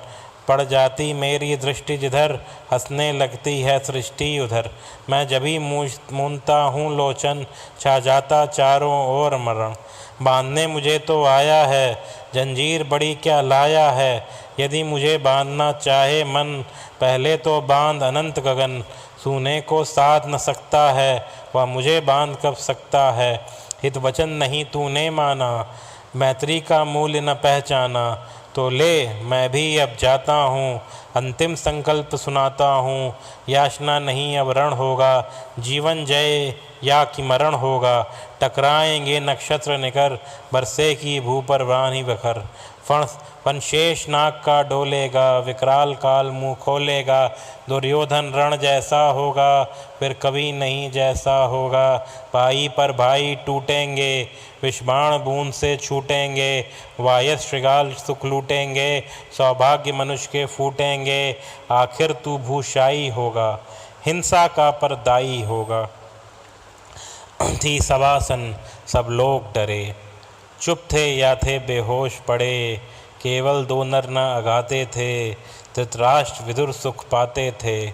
Speaker 1: पड़ जाती मेरी दृष्टि जिधर, हंसने लगती है सृष्टि उधर। मैं जभी मूंदता हूँ लोचन, छा जाता चारों ओर मरण। बांधने मुझे तो आया है, जंजीर बड़ी क्या लाया है। यदि मुझे बांधना चाहे मन, पहले तो बांध अनंत गगन। सूने को साध न सकता है, वह मुझे बांध कब सकता है। हित वचन नहीं तूने माना, मैत्री का मूल्य न पहचाना। तो ले मैं भी अब जाता हूँ, अंतिम संकल्प सुनाता हूँ। याचना नहीं अब रण होगा, जीवन जय या कि मरण होगा। टकराएंगे नक्षत्र निकर, बरसे की भू पर वाणी बखर। फण शेष नाग का डोलेगा, विकराल काल मुँह खोलेगा। दुर्योधन रण जैसा होगा, फिर कभी नहीं जैसा होगा। भाई पर भाई टूटेंगे, विषबाण बूंद से छूटेंगे। वायस श्रृगाल सुख लूटेंगे, सौभाग्य मनुष्य के फूटेंगे। आखिर तू भूशाई होगा, हिंसा का परदाई होगा। थी सवासन सब लोग डरे, चुप थे या थे बेहोश पड़े। केवल दो नर न अगाते थे, धृतराष्ट्र विदुर सुख पाते थे।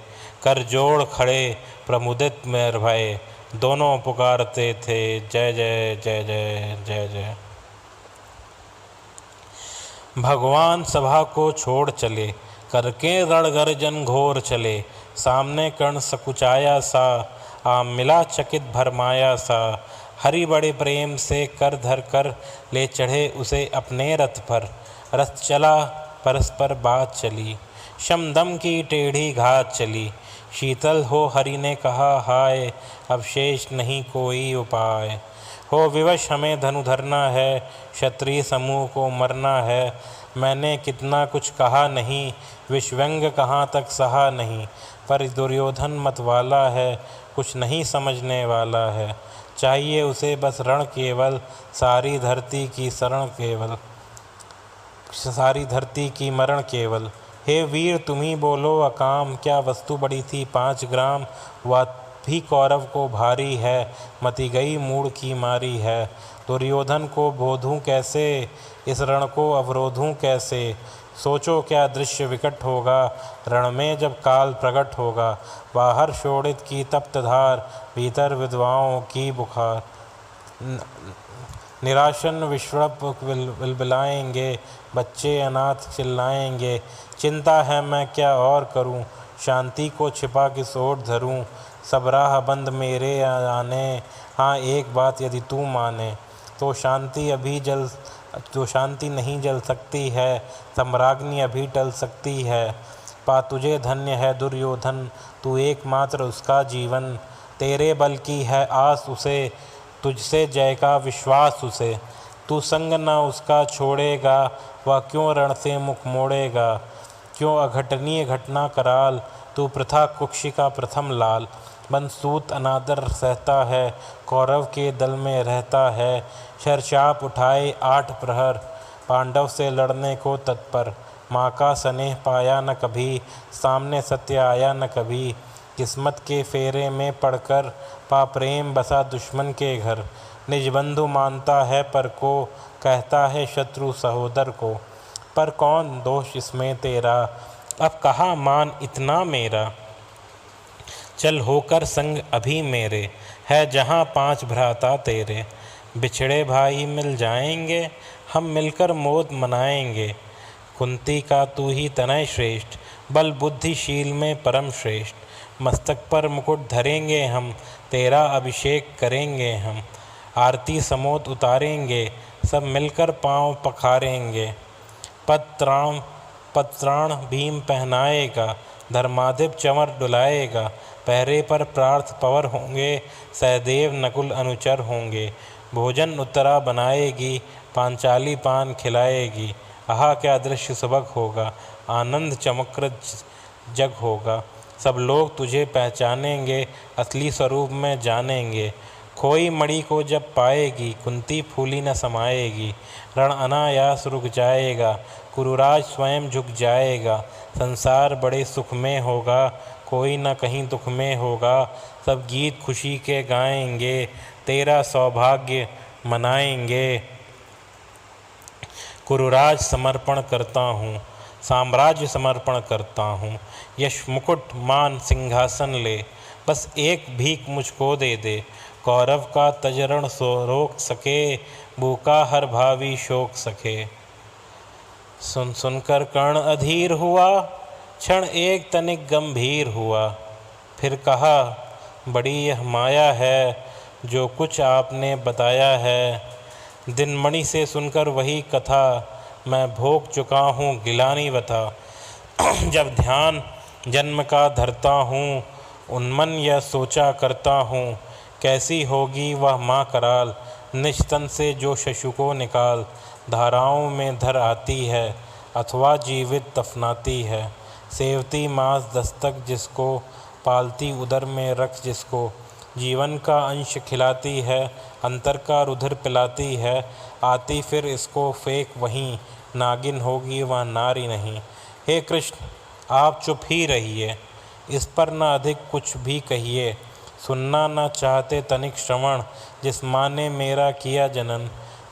Speaker 1: कर जोड़ खड़े प्रमुदित में भय, दोनों पुकारते थे जय जय जय जय जय जय। भगवान सभा को छोड़ चले, करके रण गर्जन घोर चले। सामने कर्ण सकुचाया सा, आ मिला चकित भरमाया सा। हरि बड़े प्रेम से कर धर कर, ले चढ़े उसे अपने रथ पर। रथ चला परस्पर बात चली, शमदम की टेढ़ी घात चली। शीतल हो हरि ने कहा हाय, अब शेष नहीं कोई उपाय। हो विवश हमें धनु धरना है, क्षत्रिय समूह को मरना है। मैंने कितना कुछ कहा नहीं, विषव्यंग कहाँ तक सहा नहीं। पर दुर्योधन मतवाला है, कुछ नहीं समझने वाला है। चाहिए उसे बस रण केवल, सारी धरती की शरण केवल, सारी धरती की मरण केवल। हे वीर तुम ही बोलो अकाम, क्या वस्तु बड़ी थी 5 ग्राम। वह भी कौरव को भारी है, मति गई मूड की मारी है। दुर्योधन को बोधूं कैसे, इस रण को अवरोधूं कैसे। सोचो क्या दृश्य विकट होगा, रण में जब काल प्रकट होगा। बाहर शोणित की तप्त धार, भीतर विधवाओं की बुखार। निराशन विश्वप बिलबिलाएंगे, बच्चे अनाथ चिल्लाएंगे। चिंता है मैं क्या और करूं, शांति को छिपा किस ओर धरूं। सब राह बंद मेरे आने, हाँ एक बात यदि तू माने। तो शांति नहीं जल सकती है, सम्राज्ञी अभी टल सकती है। पा तुझे धन्य है दुर्योधन, तू एकमात्र उसका जीवन। तेरे बल की है आस उसे, तुझसे जय का विश्वास उसे। तू संग न उसका छोड़ेगा, वह क्यों रण से मुख मोड़ेगा। क्यों अघटनीय घटना कराल, तू प्रथा कुक्षी का प्रथम लाल। बंसूत अनादर सहता है, कौरव के दल में रहता है। शरचाप उठाए 8 प्रहर, पांडव से लड़ने को तत्पर। माँ का स्नेह पाया न कभी, सामने सत्य आया न कभी। किस्मत के फेरे में पड़कर, पा प्रेम बसा दुश्मन के घर। निज बंधु मानता है पर को, कहता है शत्रु सहोदर को। पर कौन दोष इसमें तेरा, अब कहाँ मान इतना मेरा। चल होकर संग अभी मेरे, है जहाँ 5 भ्राता तेरे। बिछड़े भाई मिल जाएंगे, हम मिलकर मोद मनाएंगे। कुंती का तू ही तनय श्रेष्ठ, बल बुद्धिशील में परम श्रेष्ठ। मस्तक पर मुकुट धरेंगे हम, तेरा अभिषेक करेंगे हम। आरती समोत उतारेंगे, सब मिलकर पाँव पखारेंगे। पत्राण भीम पहनाएगा, धर्माधिप चंवर डुलाएगा। पहरे पर पार्थ पवर होंगे, सहदेव नकुल अनुचर होंगे। भोजन उत्तरा बनाएगी, पांचाली पान खिलाएगी। आहा क्या दृश्य सुबह होगा, आनंद चमक्र जग होगा। सब लोग तुझे पहचानेंगे, असली स्वरूप में जानेंगे। खोई मणि को जब पाएगी, कुंती फूली न समाएगी। रण अनायास रुक जाएगा, कुरुराज स्वयं झुक जाएगा। संसार बड़े सुख में होगा, कोई न कहीं दुख में होगा। सब गीत खुशी के गाएंगे, तेरा सौभाग्य मनाएंगे। कुरुराज समर्पण करता हूँ, साम्राज्य समर्पण करता हूँ। यश मुकुट मान सिंहासन ले, बस एक भीख मुझको दे दे। कौरव का तजरण सो रोक सके, भूखा हर भावी शोक सके। सुन सुनकर कर्ण अधीर हुआ, क्षण एक तनिक गंभीर हुआ। फिर कहा बड़ी यह माया है, जो कुछ आपने बताया है। दिनमणि से सुनकर वही कथा, मैं भोग चुका हूँ गिलानी बता। जब ध्यान जन्म का धरता हूँ, उन्मन यह सोचा करता हूँ। कैसी होगी वह माँ कराल, निस्तन से जो शशु को निकाल। धाराओं में धर आती है, अथवा जीवित दफनाती है। सेवती मांस दस्तक जिसको, पालती उदर में रख जिसको। जीवन का अंश खिलाती है, अंतर का रुधिर पिलाती है। आती फिर इसको फेंक वहीं, नागिन होगी वह नारी नहीं। हे कृष्ण आप चुप ही रहिए, इस पर न अधिक कुछ भी कहिए। सुनना न चाहते तनिक श्रवण, जिस माँ ने मेरा किया जनन।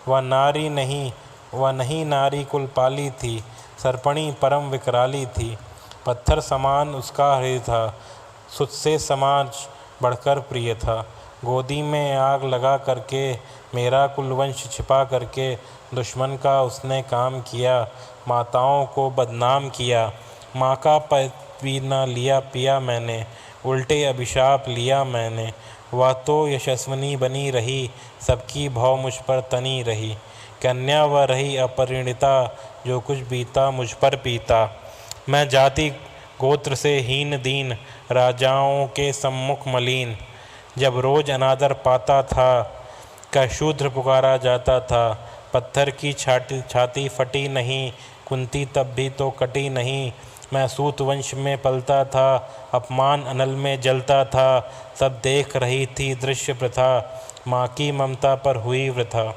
Speaker 1: वह नहीं नारी कुल पाली थी, सर्पणी परम विकराली थी। पत्थर समान उसका हृदय था, सुत से समाज बढ़कर प्रिय था। गोदी में आग लगा करके, मेरा कुलवंश छिपा करके। दुश्मन का उसने काम किया, माताओं को बदनाम किया। माँ का पीना लिया पिया मैंने, उल्टे अभिशाप लिया मैंने। वह तो यशस्विनी बनी रही, सबकी भौ मुझ पर तनी रही। कन्या वह रही अपरिणिता, जो कुछ बीता मुझ पर पीता। मैं जाति गोत्र से हीन दीन, राजाओं के सम्मुख मलीन। जब रोज अनादर पाता था, का शूद्र पुकारा जाता था। पत्थर की छाती फटी नहीं, कुंती तब भी तो कटी नहीं। मैं सूत वंश में पलता था, अपमान अनल में जलता था। सब देख रही थी दृश्य प्रथा, माँ की ममता पर हुई वृथा।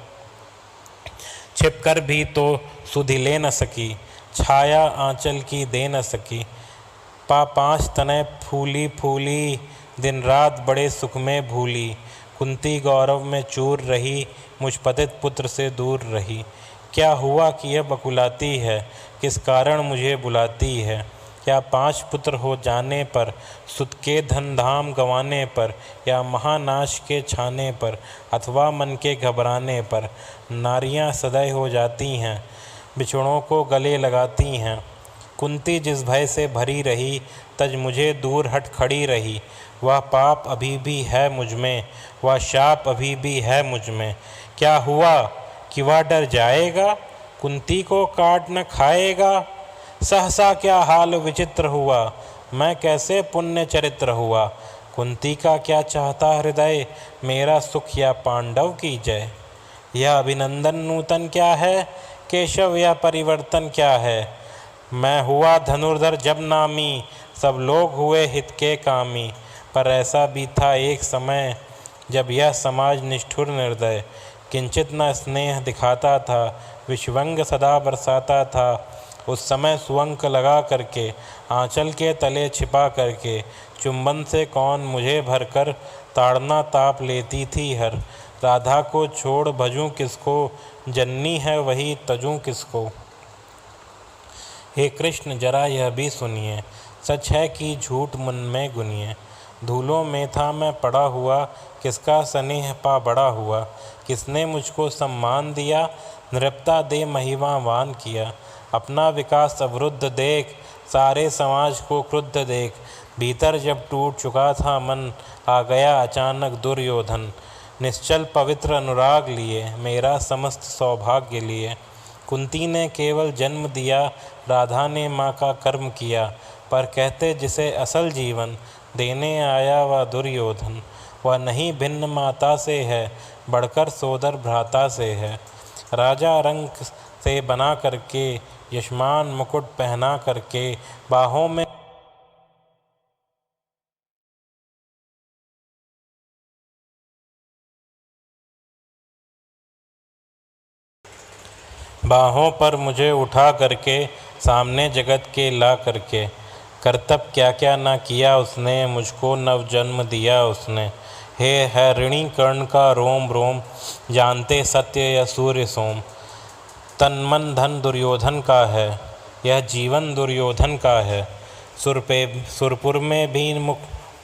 Speaker 1: छिप कर भी तो सुधि ले न सकी, छाया आंचल की दे न सकी। पाँच तनय फूली फूली, दिन रात बड़े सुख में भूली। कुंती गौरव में चूर रही, मुझ पतित पुत्र से दूर रही। क्या हुआ कि यह बकुलाती है, किस कारण मुझे बुलाती है। क्या 5 पुत्र हो जाने पर, सुत के धन धाम गंवाने पर, या महानाश के छाने पर, अथवा मन के घबराने पर। नारियां सदैव हो जाती हैं, बिछड़ों को गले लगाती हैं। कुंती जिस भय से भरी रही, तज मुझे दूर हट खड़ी रही। वह पाप अभी भी है मुझ में, वह शाप अभी भी है मुझ में। क्या हुआ कि वह डर जाएगा, कुंती को काट न खाएगा। सहसा क्या हाल विचित्र हुआ, मैं कैसे पुण्य चरित्र हुआ। कुंती का क्या चाहता हृदय, मेरा सुख या पांडव की जय। यह अभिनंदन नूतन क्या है, केशव यह परिवर्तन क्या है। मैं हुआ धनुर्धर जब नामी, सब लोग हुए हित के कामी। पर ऐसा भी था एक समय, जब यह समाज निष्ठुर निर्दय। किंचित न स्नेह दिखाता था, विषवंग सदा बरसाता था। उस समय सुअंक लगा करके, आंचल के तले छिपा करके। चुंबन से कौन मुझे भरकर, ताड़ना ताप लेती थी हर। राधा को छोड़ भजूं किसको, जननी है वही तजूं किसको। हे कृष्ण जरा यह भी सुनिए, सच है कि झूठ मन में गुनिए। धूलों में था मैं पड़ा हुआ, किसका स्नेह पा बड़ा हुआ। किसने मुझको सम्मान दिया, नृपता दे महिमावान किया। अपना विकास अवरुद्ध देख, सारे समाज को क्रुद्ध देख। भीतर जब टूट चुका था मन, आ गया अचानक दुर्योधन। निश्चल पवित्र अनुराग लिए, मेरा समस्त सौभाग्य लिए। कुंती ने केवल जन्म दिया, राधा ने माँ का कर्म किया। पर कहते जिसे असल जीवन देने आया वह दुर्योधन। वह नहीं भिन्न माता से है, बढ़कर सोदर भ्राता से है। राजा रंग से बना करके, यशमान मुकुट पहना करके, बाहों में बाहों पर मुझे उठा करके, सामने जगत के ला करके। करतब क्या क्या ना किया उसने, मुझको नव जन्म दिया उसने। हे है ऋणी कर्ण का रोम रोम, जानते सत्य यह सूर्य सोम। तन मन धन दुर्योधन का है, यह जीवन दुर्योधन का है। सुरपुर में भी मुख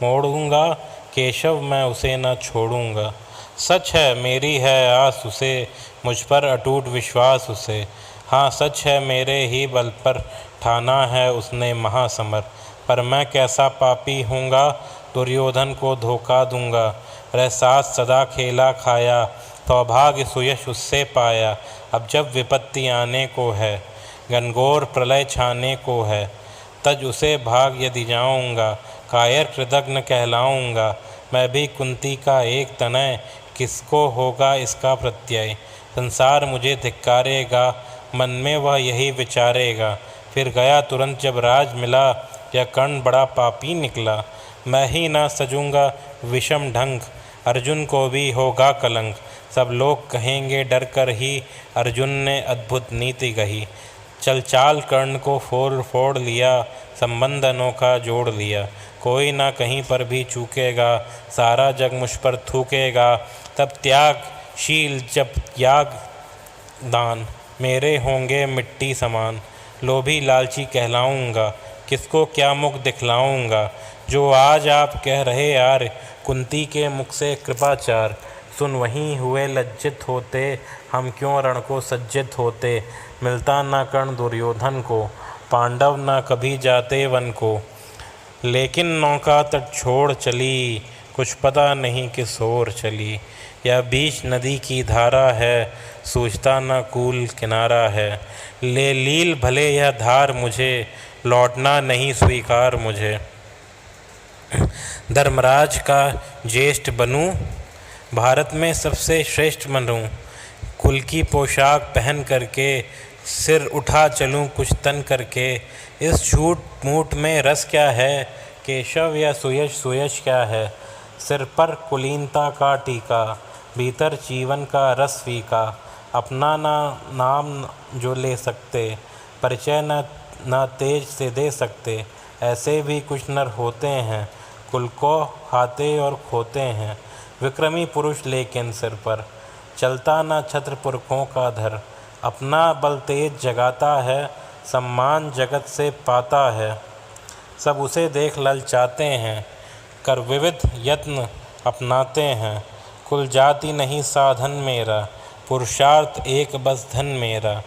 Speaker 1: मोड़ूंगा, केशव मैं उसे न छोड़ूंगा। सच है मेरी है आस उसे, मुझ पर अटूट विश्वास उसे। हाँ सच है मेरे ही बल पर, ठाना है उसने महासमर। पर मैं कैसा पापी हूँगा, दुर्योधन को धोखा दूंगा। रह साथ सदा खेला खाया, सौभाग्य सुयश उससे पाया। अब जब विपत्ति आने को है, घनघोर प्रलय छाने को है, तज उसे भाग यदि जाऊँगा, कायर कृतघ्न कहलाऊँगा। मैं भी कुंती का एक तनय, किसको होगा इसका प्रत्यय। संसार मुझे धिक्कारेगा, मन में वह यही विचारेगा। फिर गया तुरंत जब राज मिला, यह कर्ण बड़ा पापी निकला। मैं ही ना सजूंगा विषम ढंग, अर्जुन को भी होगा कलंक। सब लोग कहेंगे डर कर ही, अर्जुन ने अद्भुत नीति कही। चल चाल कर्ण को फोड़ फोड़ लिया, संबंध अनोखा जोड़ लिया। कोई ना कहीं पर भी चूकेगा, सारा जग मुझ पर थूकेगा। तब त्यागशील जब याग दान, मेरे होंगे मिट्टी समान। लोभी लालची कहलाऊँगा, किसको क्या मुख दिखलाऊँगा। जो आज आप कह रहे यार, कुंती के मुख से कृपाचार। सुन वहीं हुए लज्जित होते, हम क्यों रण को सज्जित होते। मिलता ना कर्ण दुर्योधन को, पांडव ना कभी जाते वन को। लेकिन नौका तट छोड़ चली, कुछ पता नहीं किस ओर चली। यह बीच नदी की धारा है, सूझता न कूल किनारा है। ले लील भले यह धार मुझे, लौटना नहीं स्वीकार मुझे। धर्मराज का ज्येष्ठ बनूं, भारत में सबसे श्रेष्ठ बनूं। कुल की पोशाक पहन करके, सिर उठा चलूं कुछ तन करके। इस झूठ मूठ में रस क्या है, केशव या सुयश सुयश क्या है। सिर पर कुलीनता का टीका, भीतर जीवन का रस फीका। अपना ना नाम जो ले सकते, परिचय न तेज से दे सकते। ऐसे भी कुछ नर होते हैं, कुल को खाते और खोते हैं। विक्रमी पुरुष लेकिन सिर पर, चलता न छत्र पुरखों का धर। अपना बल तेज जगाता है, सम्मान जगत से पाता है। सब उसे देख ललचाते हैं, कर विविध यत्न अपनाते हैं। कुल जाति नहीं साधन मेरा, पुरुषार्थ एक बस धन मेरा।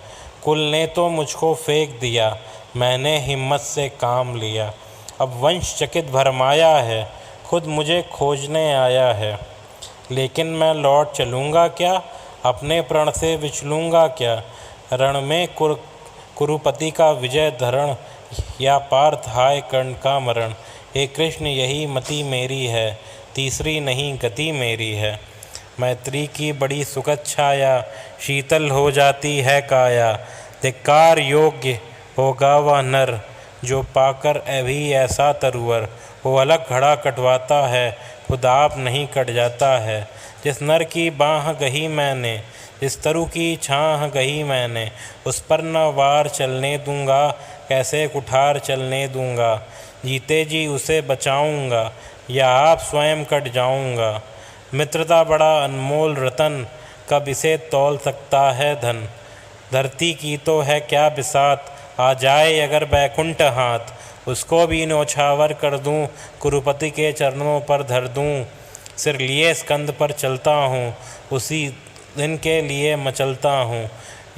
Speaker 1: कुल ने तो मुझको फेंक दिया, मैंने हिम्मत से काम लिया। अब वंश चकित भरमाया है, खुद मुझे खोजने आया है। लेकिन मैं लौट चलूँगा क्या, अपने प्रण से विचलूँगा क्या। रण में कुरुपति का विजय धरण, या पार्थ हाय कर्ण का मरण। हे कृष्ण यही मति मेरी है, तीसरी नहीं गति मेरी है। मैत्री की बड़ी सुखद छाया, शीतल हो जाती है काया। धिक्कार योग्य होगा वह नर, जो पाकर अभी ऐसा तरुवर। वो अलग घड़ा कटवाता है, खुद आप नहीं कट जाता है। जिस नर की बाँह गही मैंने, जिस तरु की छाह गही मैंने। उस पर न वार चलने दूंगा, कैसे कुठार चलने दूंगा। जीते जी उसे बचाऊंगा, या आप स्वयं कट जाऊंगा। मित्रता बड़ा अनमोल रतन, कब इसे तौल सकता है धन। धरती की तो है क्या बिसात, आ जाए अगर बैकुंठ हाथ। उसको भी न्योछावर कर दूं, कुरुपति के चरणों पर धर दूं। सिर लिए स्कंद पर चलता हूँ, उसी दिन के लिए मचलता हूँ।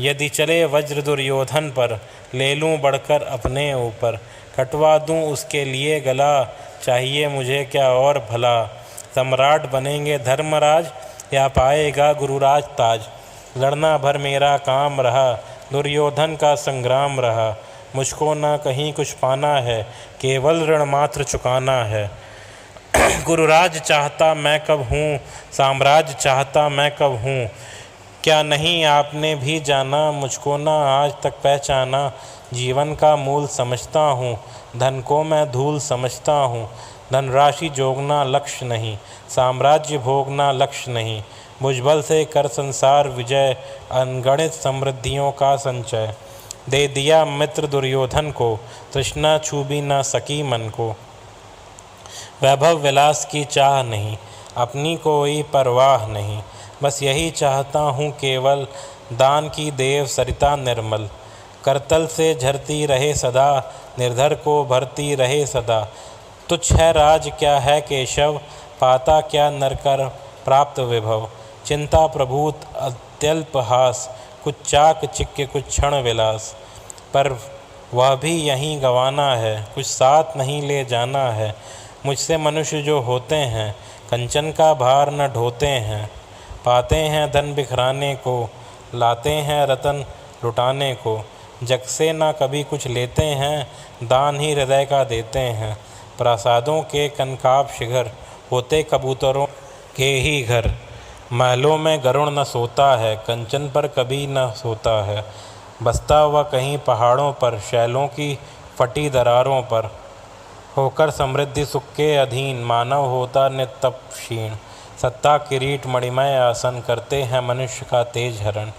Speaker 1: यदि चले वज्र दुर्योधन पर, ले लूँ बढ़कर अपने ऊपर। कटवा दूँ उसके लिए गला, चाहिए मुझे क्या और भला। सम्राट बनेंगे धर्मराज, या पाएगा गुरुराज ताज। लड़ना भर मेरा काम रहा, दुर्योधन का संग्राम रहा। मुझको ना कहीं कुछ पाना है, केवल ऋण मात्र चुकाना है। गुरुराज चाहता मैं कब हूँ, साम्राज्य चाहता मैं कब हूँ। क्या नहीं आपने भी जाना, मुझको ना आज तक पहचाना। जीवन का मूल समझता हूँ, धन को मैं धूल समझता हूँ। धनराशि जोगना लक्ष्य नहीं, साम्राज्य भोगना लक्ष्य नहीं। भुजबल से कर संसार विजय, अनगणित समृद्धियों का संचय। दे दिया मित्र दुर्योधन को, तृष्णा छू भी न सकी मन को। वैभव विलास की चाह नहीं, अपनी कोई परवाह नहीं। बस यही चाहता हूँ केवल, दान की देव सरिता निर्मल। करतल से झरती रहे सदा, निर्धर को भरती रहे सदा। तुच्छ है राज क्या है केशव, पाता क्या नरकर प्राप्त विभव। चिंता प्रभूत अत्यल्प हास, कुछ चाक चिक्के कुछ क्षण विलास। पर वह भी यहीं गंवाना है, कुछ साथ नहीं ले जाना है। मुझसे मनुष्य जो होते हैं, कंचन का भार न ढोते हैं। पाते हैं धन बिखराने को, लाते हैं रतन लुटाने को। जग से ना कभी कुछ लेते हैं, दान ही हृदय का देते हैं। प्रासादों के कनकाब शिखर, होते कबूतरों के ही घर। महलों में गरुड़ न सोता है, कंचन पर कभी न सोता है। बसता हुआ कहीं पहाड़ों पर, शैलों की फटी दरारों पर। होकर समृद्धि सुख के अधीन, मानव होता नित्य क्षीण। सत्ता किरीट मणिमय आसन, करते हैं मनुष्य का तेज हरण।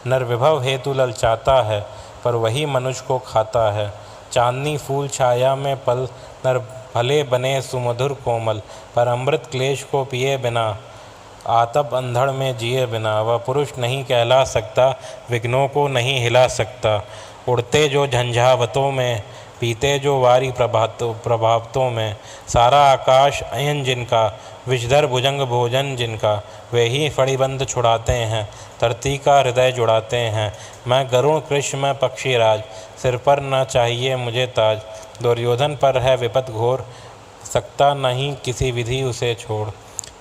Speaker 1: नर विभव हेतु ललचाता है, पर वही मनुष्य को खाता है। चांदनी फूल छाया में पल, नर भले बने सुमधुर कोमल। पर अमृत क्लेश को पिए बिना, आतप अंधड़ में जिए बिना। वह पुरुष नहीं कहला सकता, विघ्नों को नहीं हिला सकता। उड़ते जो झंझावतों में, पीते जो वारी प्रभावतों में। सारा आकाश अयन जिनका, विषधर भुजंग भोजन जिनका। वे ही फणिबंध छुड़ाते हैं, धरती का हृदय जुड़ाते हैं। मैं गरुड़ कृष्ण मैं पक्षीराज, सिर पर न चाहिए मुझे ताज। दुर्योधन पर है विपत घोर, सकता नहीं किसी विधि उसे छोड़।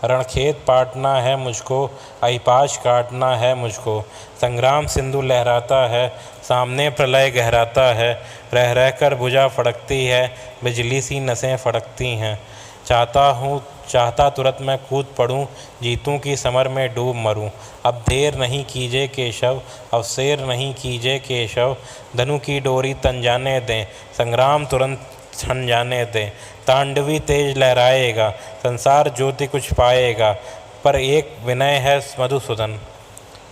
Speaker 1: रणखेत पाटना है मुझको, अहिपाश काटना है मुझको। संग्राम सिंधु लहराता है, सामने प्रलय गहराता है। रह रह कर भुजा फड़कती है, बिजली सी नसें फड़कती हैं। चाहता तुरंत मैं कूद पड़ूं, जीतूं की समर में डूब मरूं। अब देर नहीं कीजिए केशव, अवसेर नहीं कीजिए केशव। धनु की डोरी तन जाने दें, संग्राम तुरंत छन जाने दें। तांडवी तेज लहराएगा, संसार ज्योति कुछ पाएगा। पर एक विनय है मधुसूदन,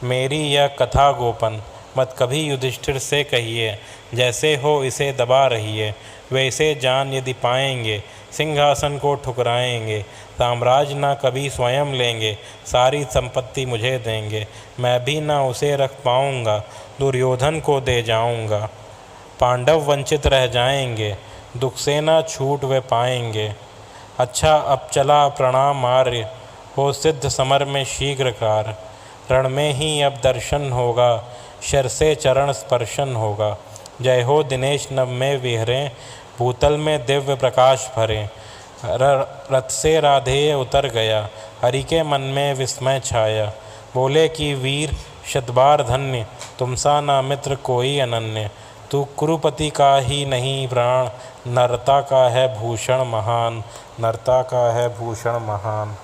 Speaker 1: मेरी यह कथा गोपन। मत कभी युधिष्ठिर से कहिए, जैसे हो इसे दबा रहिए। वे इसे जान यदि पाएंगे, सिंहासन को ठुकराएंगे। साम्राज्य ना कभी स्वयं लेंगे, सारी संपत्ति मुझे देंगे। मैं भी ना उसे रख पाऊँगा, दुर्योधन को दे जाऊँगा। पांडव वंचित रह जाएंगे, दुख से ना छूट वे पाएंगे। अच्छा अब चला प्रणाम आर्य, हो सिद्ध समर में शीघ्र कार। रण में ही अब दर्शन होगा, शर से चरण स्पर्शन होगा। जय हो दिनेश नभ में विहरें, भूतल में दिव्य प्रकाश भरें। रथ से राधेय उतर गया, हरि के मन में विस्मय छाया। बोले कि वीर शतबार धन्य, तुमसा ना मित्र कोई अनन्य। तू कुरुपति का ही नहीं प्राण, नरता का है भूषण महान। नरता का है भूषण महान।